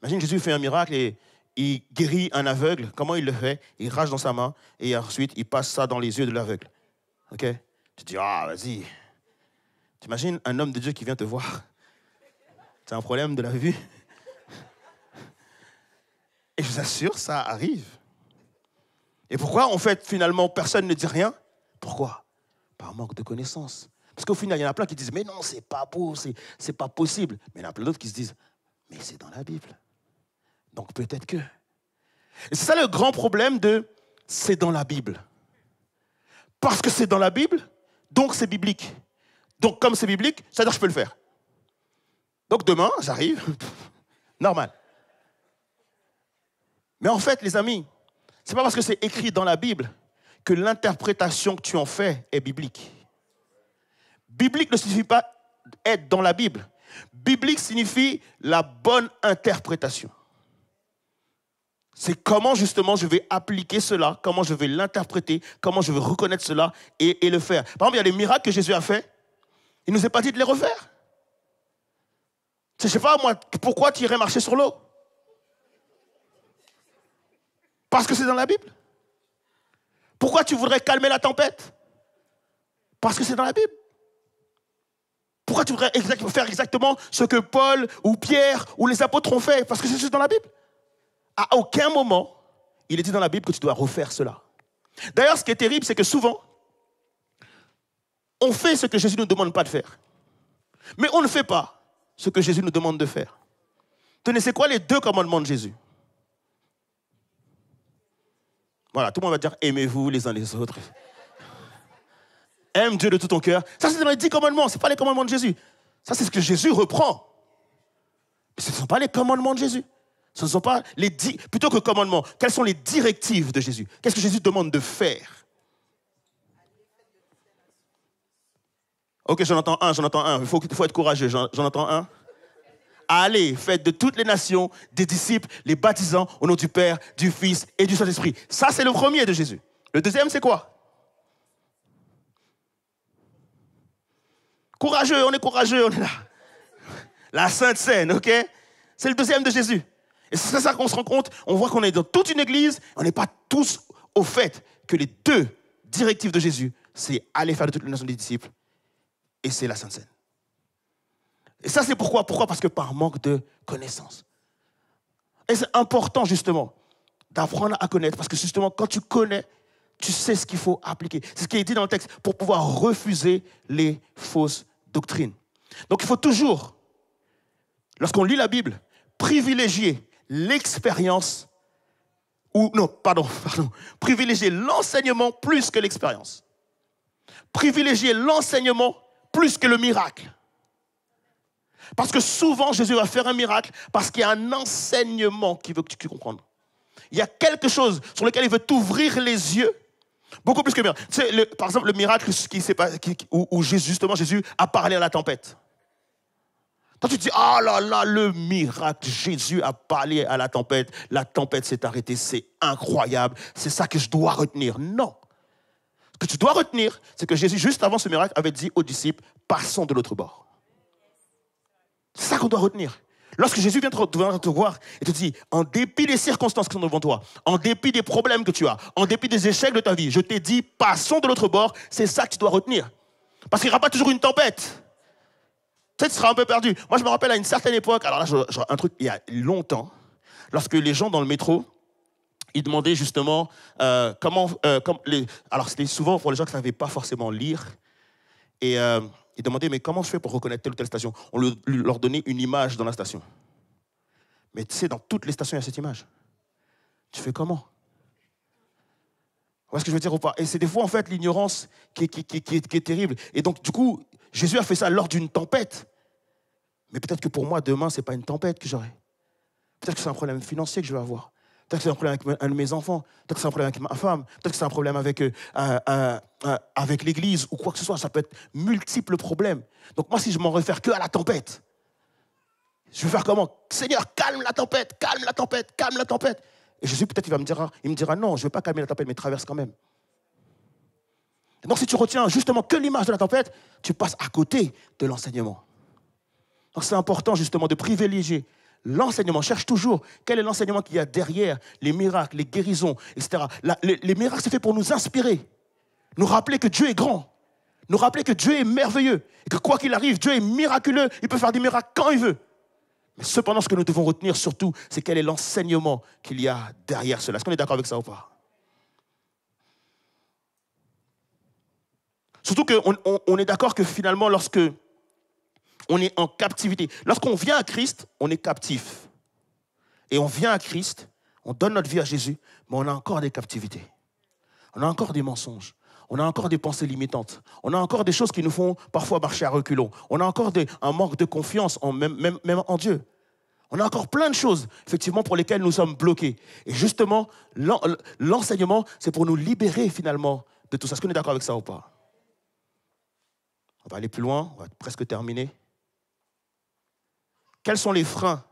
Imagine, Jésus fait un miracle et il guérit un aveugle. Comment il le fait? Il rage dans sa main et ensuite il passe ça dans les yeux de l'aveugle. Ok? Tu te dis, vas-y. T'imagines un homme de Dieu qui vient te voir. Tu as un problème de la vue. Et je vous assure, ça arrive. Et pourquoi, en fait, finalement, personne ne dit rien? Pourquoi? Par manque de connaissances. Parce qu'au final, il y en a plein qui disent, mais non, c'est pas beau, c'est pas possible. Mais il y en a plein d'autres qui se disent, mais c'est dans la Bible. Donc peut-être que. Et c'est ça le grand problème de c'est dans la Bible. Parce que c'est dans la Bible, donc c'est biblique. Donc comme c'est biblique, ça veut dire que je peux le faire. Donc demain, j'arrive, normal. Mais en fait, les amis, c'est pas parce que c'est écrit dans la Bible que l'interprétation que tu en fais est biblique. Biblique ne signifie pas être dans la Bible. Biblique signifie la bonne interprétation. C'est comment justement je vais appliquer cela, comment je vais l'interpréter, comment je vais reconnaître cela et le faire. Par exemple, il y a des miracles que Jésus a fait. Il ne nous a pas dit de les refaire. Je ne sais pas, moi, pourquoi tu irais marcher sur l'eau? Parce que c'est dans la Bible. Pourquoi tu voudrais calmer la tempête? Parce que c'est dans la Bible. Pourquoi tu voudrais faire exactement ce que Paul ou Pierre ou les apôtres ont fait? Parce que c'est juste dans la Bible. À aucun moment, il est dit dans la Bible que tu dois refaire cela. D'ailleurs, ce qui est terrible, c'est que souvent, on fait ce que Jésus ne nous demande pas de faire. Mais on ne fait pas ce que Jésus nous demande de faire. Tenez, c'est quoi les 2 commandements de Jésus? Voilà, tout le monde va dire, aimez-vous les uns les autres. Aime Dieu de tout ton cœur. Ça, c'est dans les 10 commandements, ce n'est pas les commandements de Jésus. Ça, c'est ce que Jésus reprend. Mais ce ne sont pas les commandements de Jésus. Ce ne sont pas les plutôt que commandements. Quelles sont les directives de Jésus? Qu'est-ce que Jésus demande de faire? Ok, j'en entends un. Il faut être courageux. J'en entends un. Allez, faites de toutes les nations des disciples, les baptisant au nom du Père, du Fils et du Saint-Esprit. Ça, c'est le premier de Jésus. Le deuxième, c'est quoi? Courageux, on est courageux, on est là. La Sainte Seine, ok? C'est le deuxième de Jésus. Et c'est ça qu'on se rend compte, on voit qu'on est dans toute une église, on n'est pas tous au fait que les 2 directives de Jésus, c'est aller faire de toutes les nations des disciples, et c'est la Sainte Seine. Et ça, c'est pourquoi? Pourquoi? Parce que par manque de connaissances. Et c'est important, justement, d'apprendre à connaître, parce que justement, quand tu connais, tu sais ce qu'il faut appliquer. C'est ce qui est dit dans le texte, pour pouvoir refuser les fausses doctrines. Donc, il faut toujours, lorsqu'on lit la Bible, privilégier l'expérience, privilégier l'enseignement plus que l'expérience. Privilégier l'enseignement plus que le miracle. Parce que souvent, Jésus va faire un miracle parce qu'il y a un enseignement qu'il veut que tu comprennes. Il y a quelque chose sur lequel il veut t'ouvrir les yeux, beaucoup plus que le miracle. Tu sais, par exemple, le miracle où justement Jésus a parlé à la tempête. Quand tu te dis, oh là là, le miracle, Jésus a parlé à la tempête s'est arrêtée, c'est incroyable, c'est ça que je dois retenir. Non. Ce que tu dois retenir, c'est que Jésus, juste avant ce miracle, avait dit aux disciples, passons de l'autre bord. C'est ça qu'on doit retenir. Lorsque Jésus vient te voir et te dit, en dépit des circonstances qui sont devant toi, en dépit des problèmes que tu as, en dépit des échecs de ta vie, je t'ai dit, passons de l'autre bord, c'est ça que tu dois retenir. Parce qu'il n'y aura pas toujours une tempête. Peut-être tu seras un peu perdu. Moi, je me rappelle à une certaine époque, alors là, un truc, il y a longtemps, lorsque les gens dans le métro, ils demandaient justement alors c'était souvent pour les gens qui ne savaient pas forcément lire, et ils demandaient, mais comment je fais pour reconnaître telle ou telle station? On leur donnait une image dans la station. Mais tu sais, dans toutes les stations, il y a cette image. Tu fais comment? Vous voyez ce que je veux dire ou pas? Et c'est des fois, en fait, l'ignorance qui est terrible. Et donc, du coup, Jésus a fait ça lors d'une tempête. Mais peut-être que pour moi, demain, ce n'est pas une tempête que j'aurai. Peut-être que c'est un problème financier que je vais avoir. Peut-être que c'est un problème avec un de mes enfants. Peut-être que c'est un problème avec ma femme. Peut-être que c'est un problème avec l'église ou quoi que ce soit. Ça peut être multiples problèmes. Donc moi, si je m'en réfère que à la tempête, je vais faire comment? Seigneur, calme la tempête, calme la tempête, calme la tempête. Et Jésus, peut-être, il me dira, non, je ne vais pas calmer la tempête, mais traverse quand même. Et donc si tu retiens justement que l'image de la tempête, tu passes à côté de l'enseignement. Donc c'est important justement de privilégier l'enseignement. Cherche toujours quel est l'enseignement qu'il y a derrière les miracles, les guérisons, etc. Les miracles, c'est fait pour nous inspirer, nous rappeler que Dieu est grand, nous rappeler que Dieu est merveilleux, et que quoi qu'il arrive, Dieu est miraculeux, il peut faire des miracles quand il veut. Mais cependant, ce que nous devons retenir surtout, c'est quel est l'enseignement qu'il y a derrière cela. Est-ce qu'on est d'accord avec ça ou pas? Surtout qu'on est d'accord que finalement, lorsque on est en captivité, lorsqu'on vient à Christ, on est captif. Et on vient à Christ, on donne notre vie à Jésus, mais on a encore des captivités. On a encore des mensonges. On a encore des pensées limitantes. On a encore des choses qui nous font parfois marcher à reculons. On a encore un manque de confiance, même en Dieu. On a encore plein de choses, effectivement, pour lesquelles nous sommes bloqués. Et justement, l'enseignement, c'est pour nous libérer finalement de tout ça. Est-ce qu'on est d'accord avec ça ou pas? On va aller plus loin, on va presque terminer. Quels sont les freins,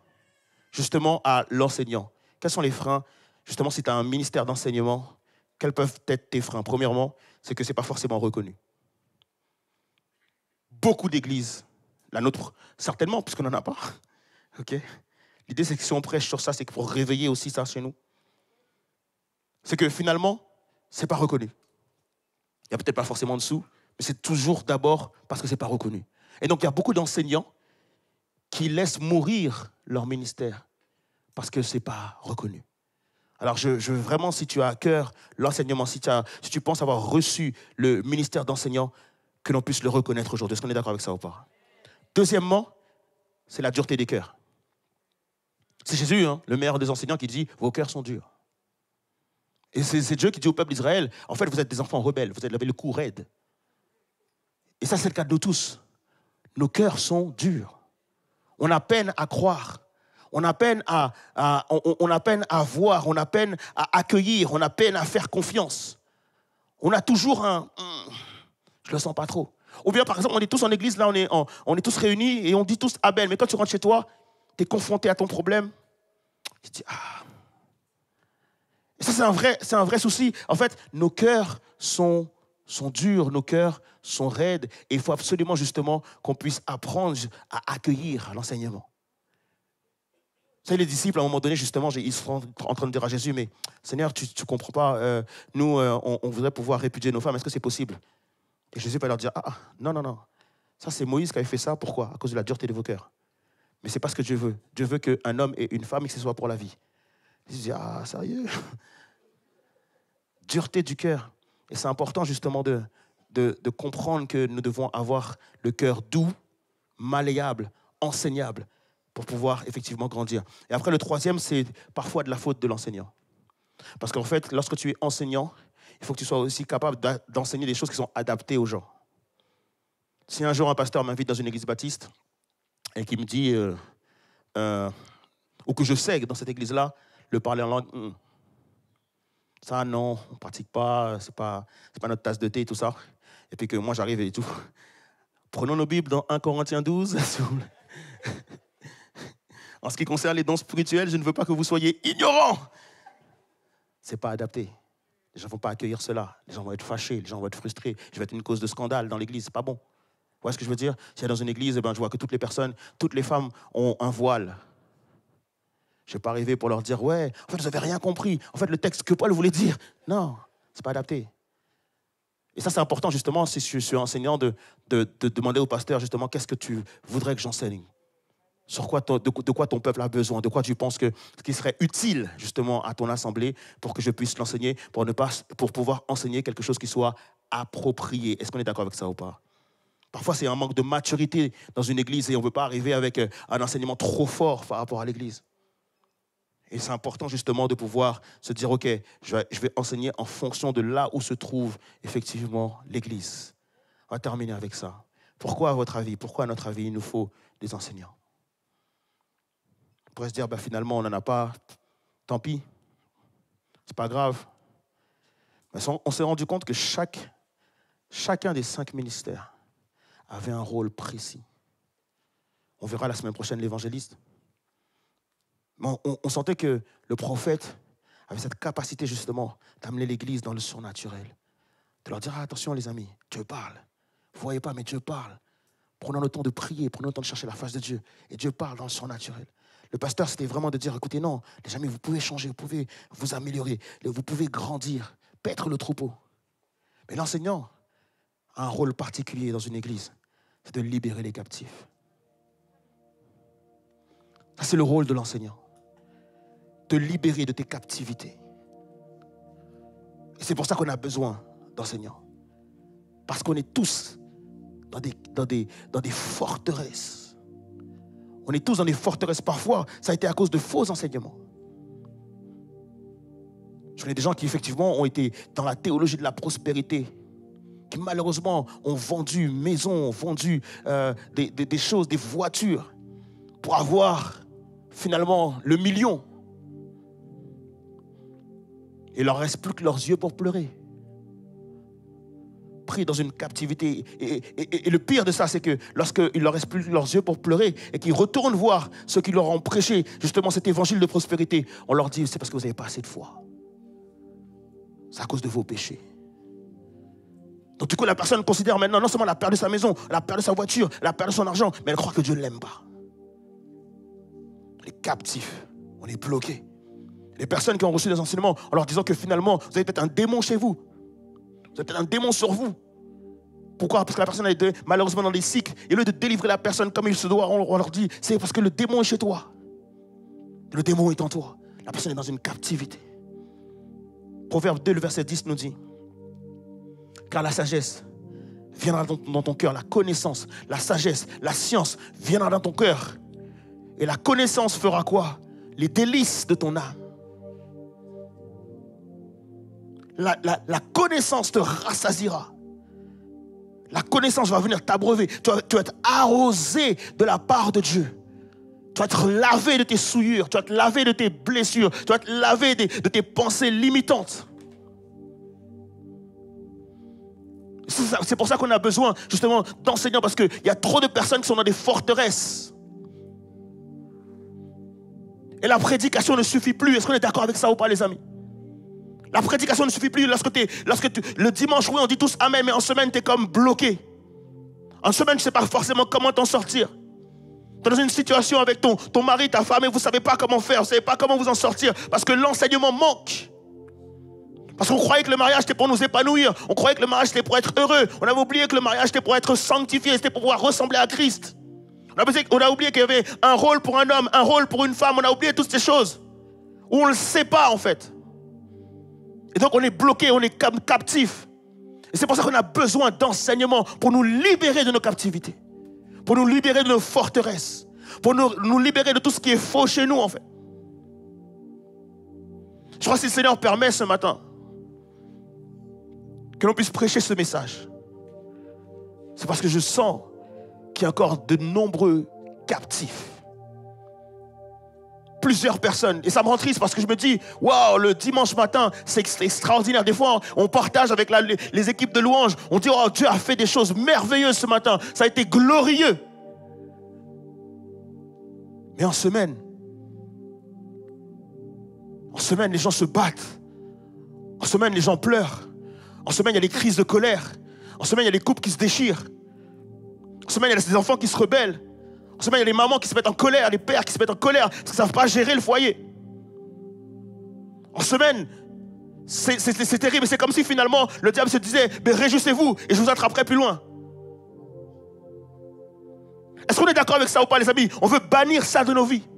justement, à l'enseignant? Quels sont les freins, justement, si tu as un ministère d'enseignement, quels peuvent être tes freins? Premièrement, c'est que ce n'est pas forcément reconnu. Beaucoup d'églises, la nôtre, certainement, puisqu'on n'en a pas. Okay. L'idée, c'est que si on prêche sur ça, c'est pour réveiller aussi ça chez nous. C'est que finalement, ce n'est pas reconnu. Il n'y a peut-être pas forcément de sous, mais c'est toujours d'abord parce que ce n'est pas reconnu. Et donc, il y a beaucoup d'enseignants qui laissent mourir leur ministère parce que ce n'est pas reconnu. Alors, je veux vraiment, si tu as à cœur l'enseignement, si tu penses avoir reçu le ministère d'enseignant, que l'on puisse le reconnaître aujourd'hui. Est-ce qu'on est d'accord avec ça ou pas? Deuxièmement, c'est la dureté des cœurs. C'est Jésus, le meilleur des enseignants, qui dit « Vos cœurs sont durs ». Et c'est Dieu qui dit au peuple d'Israël « En fait, vous êtes des enfants rebelles, vous avez le cou raide ». Et ça, c'est le cas de nous tous. Nos cœurs sont durs. On a peine à croire. On a peine à voir. On a peine à accueillir. On a peine à faire confiance. On a toujours je ne le sens pas trop. Ou bien, par exemple, on est tous en église, là, on est tous réunis et on dit tous Amen. Mais quand tu rentres chez toi, tu es confronté à ton problème. Tu te dis Et ça, c'est un vrai souci. En fait, nos cœurs sont durs, nos cœurs sont raides. Et il faut absolument, justement, qu'on puisse apprendre à accueillir l'enseignement. Vous savez, les disciples, à un moment donné, justement, ils sont en train de dire à Jésus, mais Seigneur, tu ne comprends pas, nous, on voudrait pouvoir répudier nos femmes, est-ce que c'est possible? Et Jésus va leur dire, non. Ça, c'est Moïse qui avait fait ça. Pourquoi? À cause de la dureté de vos cœurs. Mais ce n'est pas ce que Dieu veut. Dieu veut qu'un homme et une femme, et que ce soit pour la vie. Ils se disent, sérieux? Dureté du cœur. Et c'est important, justement, de comprendre que nous devons avoir le cœur doux, malléable, enseignable, pour pouvoir effectivement grandir. Et après, le troisième, c'est parfois de la faute de l'enseignant. Parce qu'en fait, lorsque tu es enseignant, il faut que tu sois aussi capable d'enseigner des choses qui sont adaptées aux gens. Si un jour un pasteur m'invite dans une église baptiste et qu'il me dit, ou que je sais que dans cette église-là, le parler en langue, ça non, on ne pratique pas, c'est pas notre tasse de thé et tout ça. Et puis que moi j'arrive et tout. Prenons nos Bibles dans 1 Corinthiens 12. En ce qui concerne les dons spirituels, je ne veux pas que vous soyez ignorants. Ce n'est pas adapté. Les gens ne vont pas accueillir cela. Les gens vont être fâchés, les gens vont être frustrés. Je vais être une cause de scandale dans l'église, ce n'est pas bon. Vous voyez ce que je veux dire? Si dans une église, je vois que toutes les personnes, toutes les femmes ont un voile. Je ne vais pas arriver pour leur dire, ouais, en fait, vous n'avez rien compris. En fait, le texte que Paul voulait dire. Non, ce n'est pas adapté. Et ça, c'est important, justement, si je suis enseignant, de demander au pasteur, justement, qu'est-ce que tu voudrais que j'enseigne? Sur quoi de quoi ton peuple a besoin? De quoi tu penses que ce qui serait utile, justement, à ton assemblée pour que je puisse l'enseigner, pour pouvoir enseigner quelque chose qui soit approprié. Est-ce qu'on est d'accord avec ça ou pas? Parfois, c'est un manque de maturité dans une église et on ne veut pas arriver avec un enseignement trop fort par rapport à l'église. Et c'est important justement de pouvoir se dire, OK, je vais enseigner en fonction de là où se trouve effectivement l'église. On va terminer avec ça. Pourquoi, à votre avis, pourquoi à notre avis, il nous faut des enseignants? On pourrait se dire, finalement, on n'en a pas, tant pis, c'est pas grave. Mais on s'est rendu compte que chacun des 5 ministères avait un rôle précis. On verra la semaine prochaine l'évangéliste. On sentait que le prophète avait cette capacité justement d'amener l'église dans le surnaturel. De leur dire, attention les amis, Dieu parle. Vous ne voyez pas, mais Dieu parle. Prenons le temps de prier, prenons le temps de chercher la face de Dieu. Et Dieu parle dans le surnaturel. Le pasteur, c'était vraiment de dire, écoutez, non, les amis, vous pouvez changer, vous pouvez vous améliorer, vous pouvez grandir, paître le troupeau. Mais l'enseignant a un rôle particulier dans une église, c'est de libérer les captifs. Ça, c'est le rôle de l'enseignant. Te libérer de tes captivités. Et c'est pour ça qu'on a besoin d'enseignants. Parce qu'on est tous dans des forteresses. On est tous dans des forteresses. Parfois, ça a été à cause de faux enseignements. Je connais des gens qui, effectivement, ont été dans la théologie de la prospérité, qui, malheureusement, ont vendu maisons, ont vendu des choses, des voitures, pour avoir, finalement, le million. Il ne leur reste plus que leurs yeux pour pleurer. Pris dans une captivité. Et le pire de ça, c'est que lorsqu'il ne leur reste plus que leurs yeux pour pleurer et qu'ils retournent voir ceux qui leur ont prêché justement cet évangile de prospérité, on leur dit, c'est parce que vous n'avez pas assez de foi. C'est à cause de vos péchés. Donc du coup, la personne considère maintenant, non seulement elle a perdu sa maison, elle a perdu sa voiture, elle a perdu son argent, mais elle croit que Dieu ne l'aime pas. On est captifs, on est bloqués. Les personnes qui ont reçu des enseignements en leur disant que finalement, vous avez peut-être un démon chez vous. Vous avez peut-être un démon sur vous. Pourquoi? Parce que la personne a été malheureusement dans des cycles. Et au lieu de délivrer la personne comme il se doit, on leur dit, c'est parce que le démon est chez toi. Le démon est en toi. La personne est dans une captivité. Proverbe 2, le verset 10 nous dit, car la sagesse viendra dans ton cœur, la connaissance, la sagesse, la science viendra dans ton cœur. Et la connaissance fera quoi? Les délices de ton âme. La connaissance te rassasiera. La connaissance va venir t'abreuver. Tu vas être arrosé de la part de Dieu. Tu vas être lavé de tes souillures. Tu vas être lavé de tes blessures. Tu vas être lavé de tes pensées limitantes. C'est pour ça qu'on a besoin justement d'enseignants, parce qu'il y a trop de personnes qui sont dans des forteresses. Et la prédication ne suffit plus. Est-ce qu'on est d'accord avec ça ou pas, les amis? La prédication ne suffit plus le dimanche, oui, on dit tous amen, mais en semaine, tu es comme bloqué. En semaine, tu ne sais pas forcément comment t'en sortir. Tu es dans une situation avec ton mari, ta femme, et vous ne savez pas comment faire, vous ne savez pas comment vous en sortir, parce que l'enseignement manque. Parce qu'on croyait que le mariage était pour nous épanouir, on croyait que le mariage était pour être heureux, on avait oublié que le mariage était pour être sanctifié, c'était pour pouvoir ressembler à Christ. On a oublié qu'il y avait un rôle pour un homme, un rôle pour une femme, on a oublié toutes ces choses, où on ne le sait pas en fait. Et donc on est bloqué, on est captif. Et c'est pour ça qu'on a besoin d'enseignement pour nous libérer de nos captivités, pour nous libérer de nos forteresses, pour nous libérer de tout ce qui est faux chez nous en fait. Je crois que si le Seigneur permet ce matin que l'on puisse prêcher ce message, C'est parce que je sens qu'il y a encore de nombreux captifs. Plusieurs personnes. Et ça me rend triste parce que je me dis, waouh, le dimanche matin, c'est extraordinaire. Des fois, on partage avec les équipes de louanges. On dit, oh, Dieu a fait des choses merveilleuses ce matin. Ça a été glorieux. Mais en semaine, les gens se battent. En semaine, les gens pleurent. En semaine, il y a des crises de colère. En semaine, il y a des couples qui se déchirent. En semaine, il y a des enfants qui se rebellent. En semaine, il y a des mamans qui se mettent en colère, des pères qui se mettent en colère parce qu'ils ne savent pas gérer le foyer. En semaine, c'est terrible. C'est comme si finalement, le diable se disait, mais réjouissez-vous et je vous attraperai plus loin. Est-ce qu'on est d'accord avec ça ou pas, les amis? On veut bannir ça de nos vies.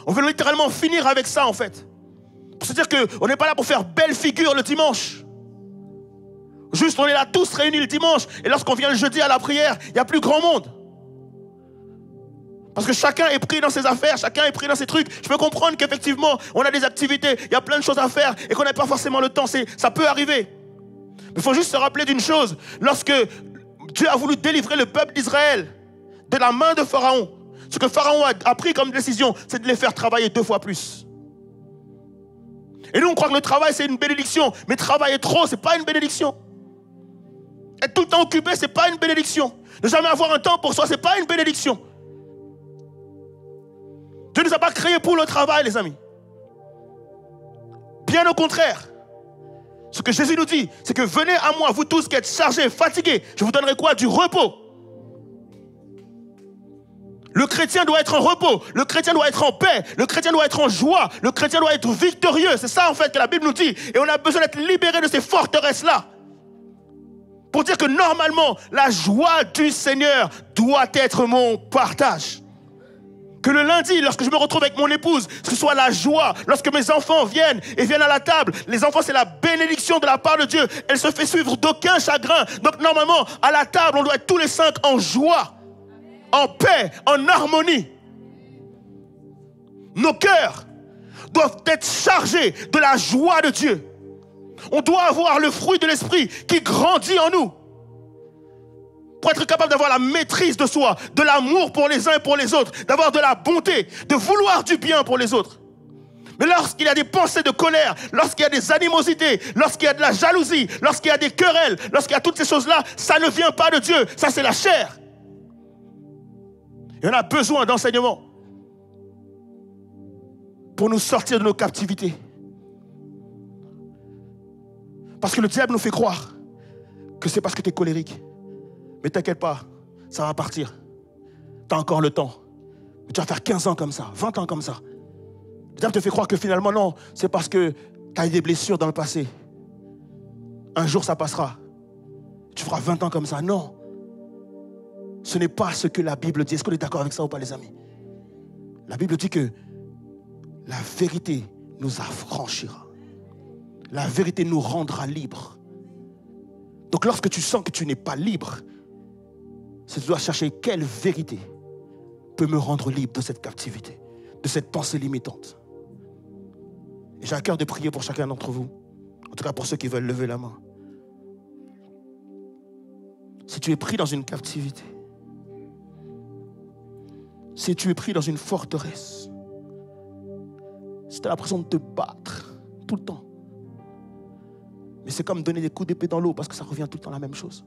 On veut littéralement finir avec ça, en fait. Pour se dire qu'on n'est pas là pour faire belle figure le dimanche. Juste, on est là tous réunis le dimanche. Et lorsqu'on vient le jeudi à la prière, il n'y a plus grand monde. Parce que chacun est pris dans ses affaires, chacun est pris dans ses trucs. Je peux comprendre qu'effectivement, on a des activités, il y a plein de choses à faire et qu'on n'a pas forcément le temps. Ça peut arriver. Mais il faut juste se rappeler d'une chose. Lorsque Dieu a voulu délivrer le peuple d'Israël de la main de Pharaon, ce que Pharaon a pris comme décision, c'est de les faire travailler 2 fois plus. Et nous, on croit que le travail, c'est une bénédiction. Mais travailler trop, ce n'est pas une bénédiction. Être tout le temps occupé, ce n'est pas une bénédiction. Ne jamais avoir un temps pour soi, ce n'est pas une bénédiction. Dieu ne nous a pas créés pour le travail, les amis. Bien au contraire. Ce que Jésus nous dit, c'est que venez à moi, vous tous qui êtes chargés, fatigués. Je vous donnerai quoi? Du repos. Le chrétien doit être en repos. Le chrétien doit être en paix. Le chrétien doit être en joie. Le chrétien doit être victorieux. C'est ça en fait que la Bible nous dit. Et on a besoin d'être libéré de ces forteresses-là. Pour dire que normalement, la joie du Seigneur doit être mon partage. Que le lundi, lorsque je me retrouve avec mon épouse, que ce soit la joie. Lorsque mes enfants viennent à la table, les enfants, c'est la bénédiction de la part de Dieu. Elle se fait suivre d'aucun chagrin. Donc normalement, à la table, on doit être tous les 5 en joie, en paix, en harmonie. Nos cœurs doivent être chargés de la joie de Dieu. On doit avoir le fruit de l'esprit qui grandit en nous. Pour être capable d'avoir la maîtrise de soi, de l'amour pour les uns et pour les autres, d'avoir de la bonté, de vouloir du bien pour les autres. Mais lorsqu'il y a des pensées de colère, lorsqu'il y a des animosités, lorsqu'il y a de la jalousie, lorsqu'il y a des querelles, lorsqu'il y a toutes ces choses-là, ça ne vient pas de Dieu, ça c'est la chair. Et on a besoin d'enseignement pour nous sortir de nos captivités. Parce que le diable nous fait croire que c'est parce que tu es colérique. Mais t'inquiète pas, ça va partir. Tu as encore le temps. Tu vas faire 15 ans comme ça, 20 ans comme ça. Le diable te fait croire que finalement, non, c'est parce que tu as eu des blessures dans le passé. Un jour, ça passera. Tu feras 20 ans comme ça. Non. Ce n'est pas ce que la Bible dit. Est-ce qu'on est d'accord avec ça ou pas, les amis? La Bible dit que la vérité nous affranchira. La vérité nous rendra libres. Donc lorsque tu sens que tu n'es pas libre, tu dois chercher quelle vérité peut me rendre libre de cette captivité, de cette pensée limitante. Et j'ai à cœur de prier pour chacun d'entre vous, en tout cas pour ceux qui veulent lever la main. Si tu es pris dans une captivité, si tu es pris dans une forteresse, si tu as l'impression de te battre tout le temps, mais c'est comme donner des coups d'épée dans l'eau parce que ça revient tout le temps la même chose.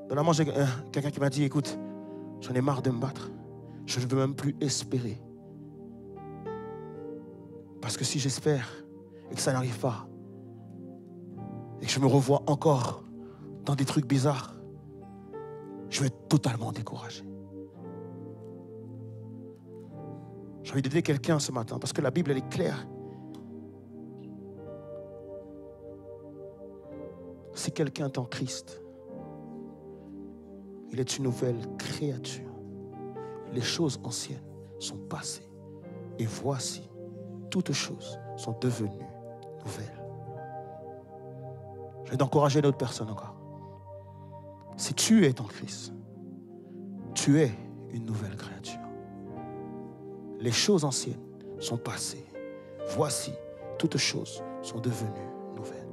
Dernièrement, j'ai quelqu'un qui m'a dit, écoute, j'en ai marre de me battre. Je ne veux même plus espérer. Parce que si j'espère et que ça n'arrive pas, et que je me revois encore dans des trucs bizarres, je vais être totalement découragé. J'ai envie d'aider quelqu'un ce matin parce que la Bible, elle est claire. Si quelqu'un est en Christ, il est une nouvelle créature. Les choses anciennes sont passées. Et voici, toutes choses sont devenues nouvelles. Je vais encourager d'autres personnes encore. Si tu es en Christ, tu es une nouvelle créature. Les choses anciennes sont passées. Voici, toutes choses sont devenues nouvelles.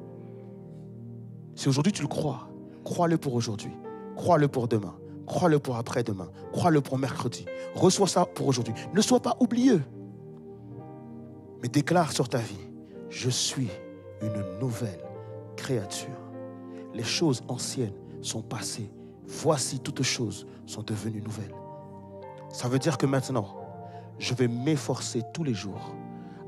Si aujourd'hui tu le crois, crois-le pour aujourd'hui, crois-le pour demain, crois-le pour après-demain, crois-le pour mercredi. Reçois ça pour aujourd'hui. Ne sois pas oublieux, mais déclare sur ta vie, je suis une nouvelle créature. Les choses anciennes sont passées. Voici toutes choses sont devenues nouvelles. Ça veut dire que maintenant, je vais m'efforcer tous les jours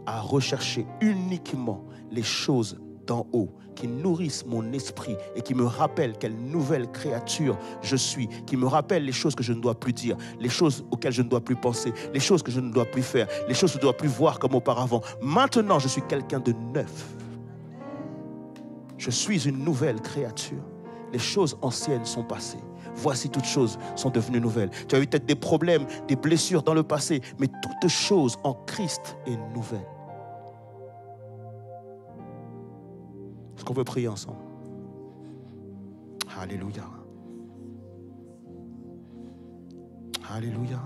à rechercher uniquement les choses d'en haut qui nourrissent mon esprit et qui me rappellent quelle nouvelle créature je suis, qui me rappellent les choses que je ne dois plus dire, les choses auxquelles je ne dois plus penser, les choses que je ne dois plus faire, les choses que je ne dois plus voir comme auparavant. Maintenant, je suis quelqu'un de neuf. Je suis une nouvelle créature. Les choses anciennes sont passées. Voici toutes choses sont devenues nouvelles. Tu as eu peut-être des problèmes, des blessures dans le passé, mais toute chose en Christ est nouvelle. Est-ce qu'on peut prier ensemble? Alléluia. Alléluia.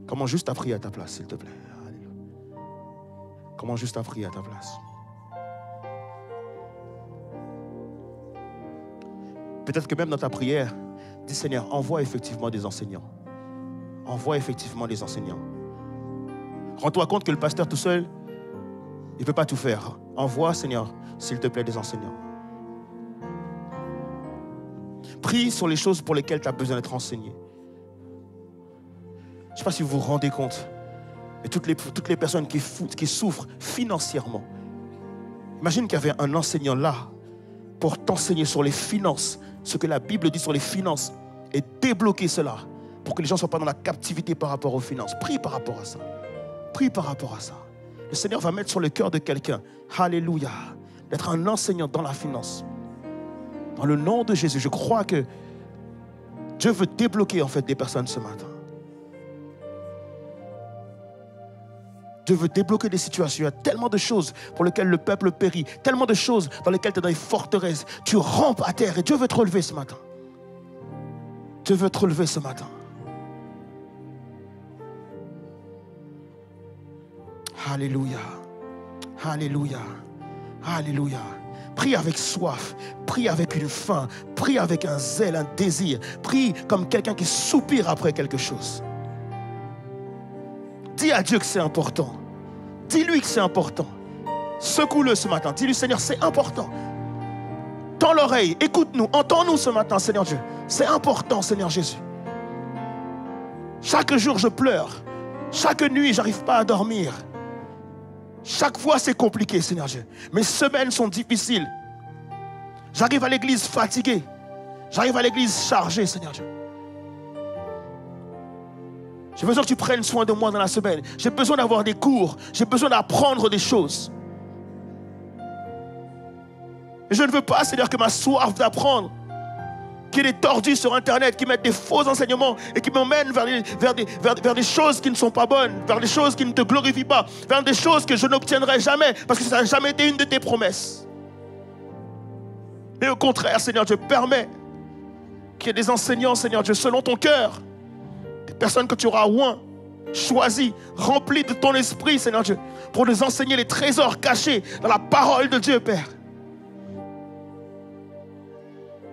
Comment juste à prier à ta place, s'il te plaît? Alléluia. Comment juste à prier à ta place? Peut-être que même dans ta prière, dis Seigneur, envoie effectivement des enseignants. Envoie effectivement des enseignants. Rends-toi compte que le pasteur tout seul, il ne peut pas tout faire. Envoie, Seigneur, s'il te plaît, des enseignants. Prie sur les choses pour lesquelles tu as besoin d'être enseigné. Je ne sais pas si vous vous rendez compte, mais toutes les personnes qui souffrent financièrement. Imagine qu'il y avait un enseignant là pour t'enseigner sur les finances, ce que la Bible dit sur les finances, et débloquer cela pour que les gens ne soient pas dans la captivité par rapport aux finances. Prie par rapport à ça. Prie par rapport à ça. Le Seigneur va mettre sur le cœur de quelqu'un, alléluia, d'être un enseignant dans la finance. Dans le nom de Jésus, je crois que Dieu veut débloquer en fait des personnes ce matin. Dieu veut débloquer des situations. Il y a tellement de choses pour lesquelles le peuple périt, tellement de choses dans lesquelles tu es dans les forteresses. Tu rampes à terre et Dieu veut te relever ce matin. Dieu veut te relever ce matin. Alléluia. Alléluia. Alléluia. Prie avec soif, prie avec une faim, prie avec un zèle, un désir. Prie comme quelqu'un qui soupire après quelque chose. Dis à Dieu que c'est important. Dis-lui que c'est important. Secoue-le ce matin. Dis-lui, Seigneur, c'est important. Tends l'oreille, écoute-nous, entends-nous ce matin, Seigneur Dieu. C'est important, Seigneur Jésus. Chaque jour, je pleure. Chaque nuit, je n'arrive pas à dormir. Chaque fois, c'est compliqué, Seigneur Dieu. Mes semaines sont difficiles. J'arrive à l'église fatigué. J'arrive à l'église chargé, Seigneur Dieu. J'ai besoin que tu prennes soin de moi dans la semaine. J'ai besoin d'avoir des cours. J'ai besoin d'apprendre des choses. Et je ne veux pas, Seigneur, que ma soif d'apprendre, qu'il y ait des tordus sur Internet qui mettent des faux enseignements et qui m'emmènent vers des choses qui ne sont pas bonnes, vers des choses qui ne te glorifient pas, vers des choses que je n'obtiendrai jamais parce que ça n'a jamais été une de tes promesses. Mais au contraire, Seigneur Dieu, permets qu'il y ait des enseignants, Seigneur Dieu, selon ton cœur. Des personnes que tu auras oint, choisies, remplies de ton esprit, Seigneur Dieu, pour nous enseigner les trésors cachés dans la parole de Dieu, Père.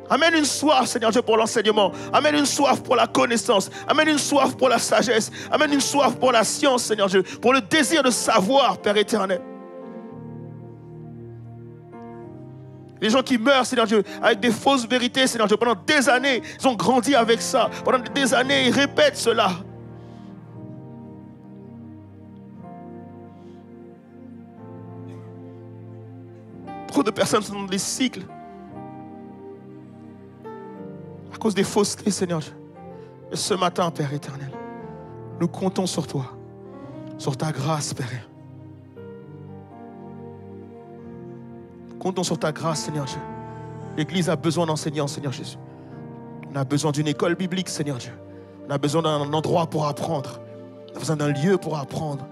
Amène une soif, Seigneur Dieu, pour l'enseignement. Amène une soif pour la connaissance. Amène une soif pour la sagesse. Amène une soif pour la science, Seigneur Dieu, pour le désir de savoir, Père éternel. Les gens qui meurent, Seigneur Dieu, avec des fausses vérités, Seigneur Dieu, pendant des années, ils ont grandi avec ça. Pendant des années, ils répètent cela. Trop de personnes sont dans des cycles à cause des faussetés, Seigneur Dieu. Et ce matin, Père éternel, nous comptons sur toi, sur ta grâce, Père. Comptons sur ta grâce, Seigneur Dieu. L'Église a besoin d'enseignants, Seigneur Jésus. On a besoin d'une école biblique, Seigneur Dieu. On a besoin d'un endroit pour apprendre. On a besoin d'un lieu pour apprendre.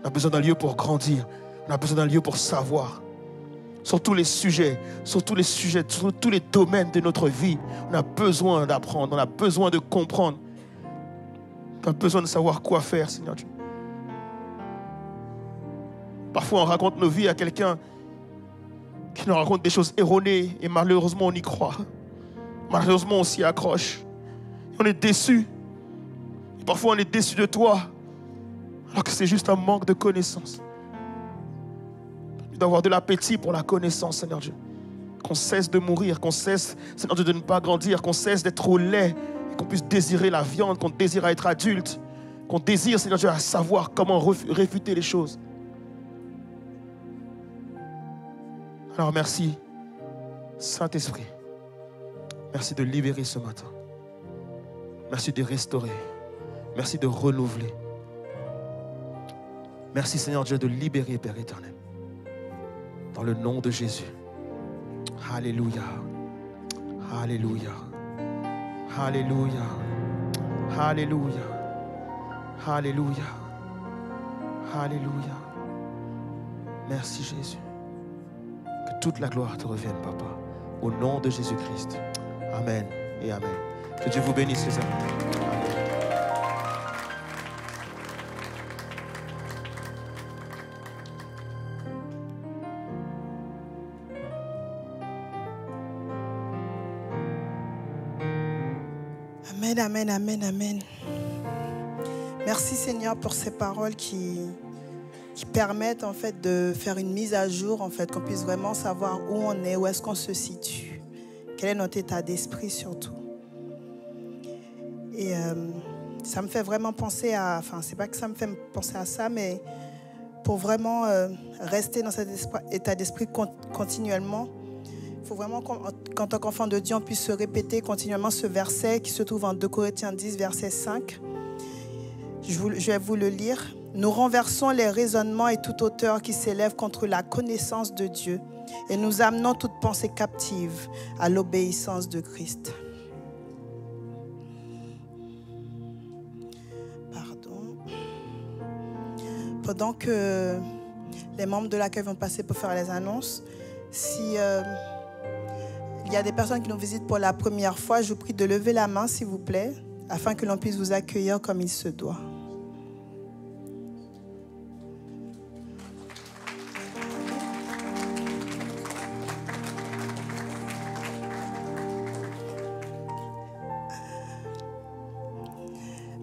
On a besoin d'un lieu pour grandir. On a besoin d'un lieu pour savoir. Sur tous les sujets, sur tous les domaines de notre vie, on a besoin d'apprendre, on a besoin de comprendre. On a besoin de savoir quoi faire, Seigneur Dieu. Parfois, on raconte nos vies à quelqu'un qui nous racontent des choses erronées et malheureusement on y croit. Malheureusement on s'y accroche. On est déçu. Et parfois on est déçu de toi, alors que c'est juste un manque de connaissance. D'avoir de l'appétit pour la connaissance, Seigneur Dieu. Qu'on cesse de mourir, qu'on cesse, Seigneur Dieu, de ne pas grandir, qu'on cesse d'être au lait, et qu'on puisse désirer la viande, qu'on désire à être adulte, qu'on désire, Seigneur Dieu, à savoir comment réfuter les choses. Alors merci, Saint-Esprit. Merci de libérer ce matin. Merci de restaurer. Merci de renouveler. Merci, Seigneur Dieu, de libérer, Père éternel. Dans le nom de Jésus. Alléluia. Alléluia. Alléluia. Alléluia. Alléluia. Alléluia. Merci, Jésus. Que toute la gloire te revienne, Papa. Au nom de Jésus-Christ. Amen et Amen. Que Dieu vous bénisse, les amis. Amen, amen, amen, amen. Merci Seigneur pour ces paroles qui permettent en fait de faire une mise à jour, en fait, qu'on puisse vraiment savoir où on est, où est-ce qu'on se situe, quel est notre état d'esprit surtout. Et ça me fait vraiment penser à, enfin c'est pas que ça me fait penser à ça, mais pour vraiment rester dans cet état d'esprit continuellement, il faut vraiment qu'en tant qu'enfant de Dieu, on puisse se répéter continuellement ce verset qui se trouve en 2 Corinthiens 10, verset 5. Je vais vous le lire. Nous renversons les raisonnements et toute hauteur qui s'élève contre la connaissance de Dieu et nous amenons toute pensée captive à l'obéissance de Christ. Pardon. Pendant que les membres de l'accueil vont passer pour faire les annonces, si il y a des personnes qui nous visitent pour la première fois, je vous prie de lever la main, s'il vous plaît, afin que l'on puisse vous accueillir comme il se doit.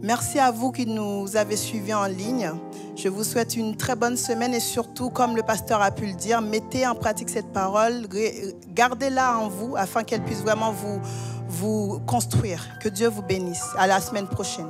Merci à vous qui nous avez suivis en ligne. Je vous souhaite une très bonne semaine et surtout, comme le pasteur a pu le dire, mettez en pratique cette parole, gardez-la en vous afin qu'elle puisse vraiment vous construire. Que Dieu vous bénisse. À la semaine prochaine.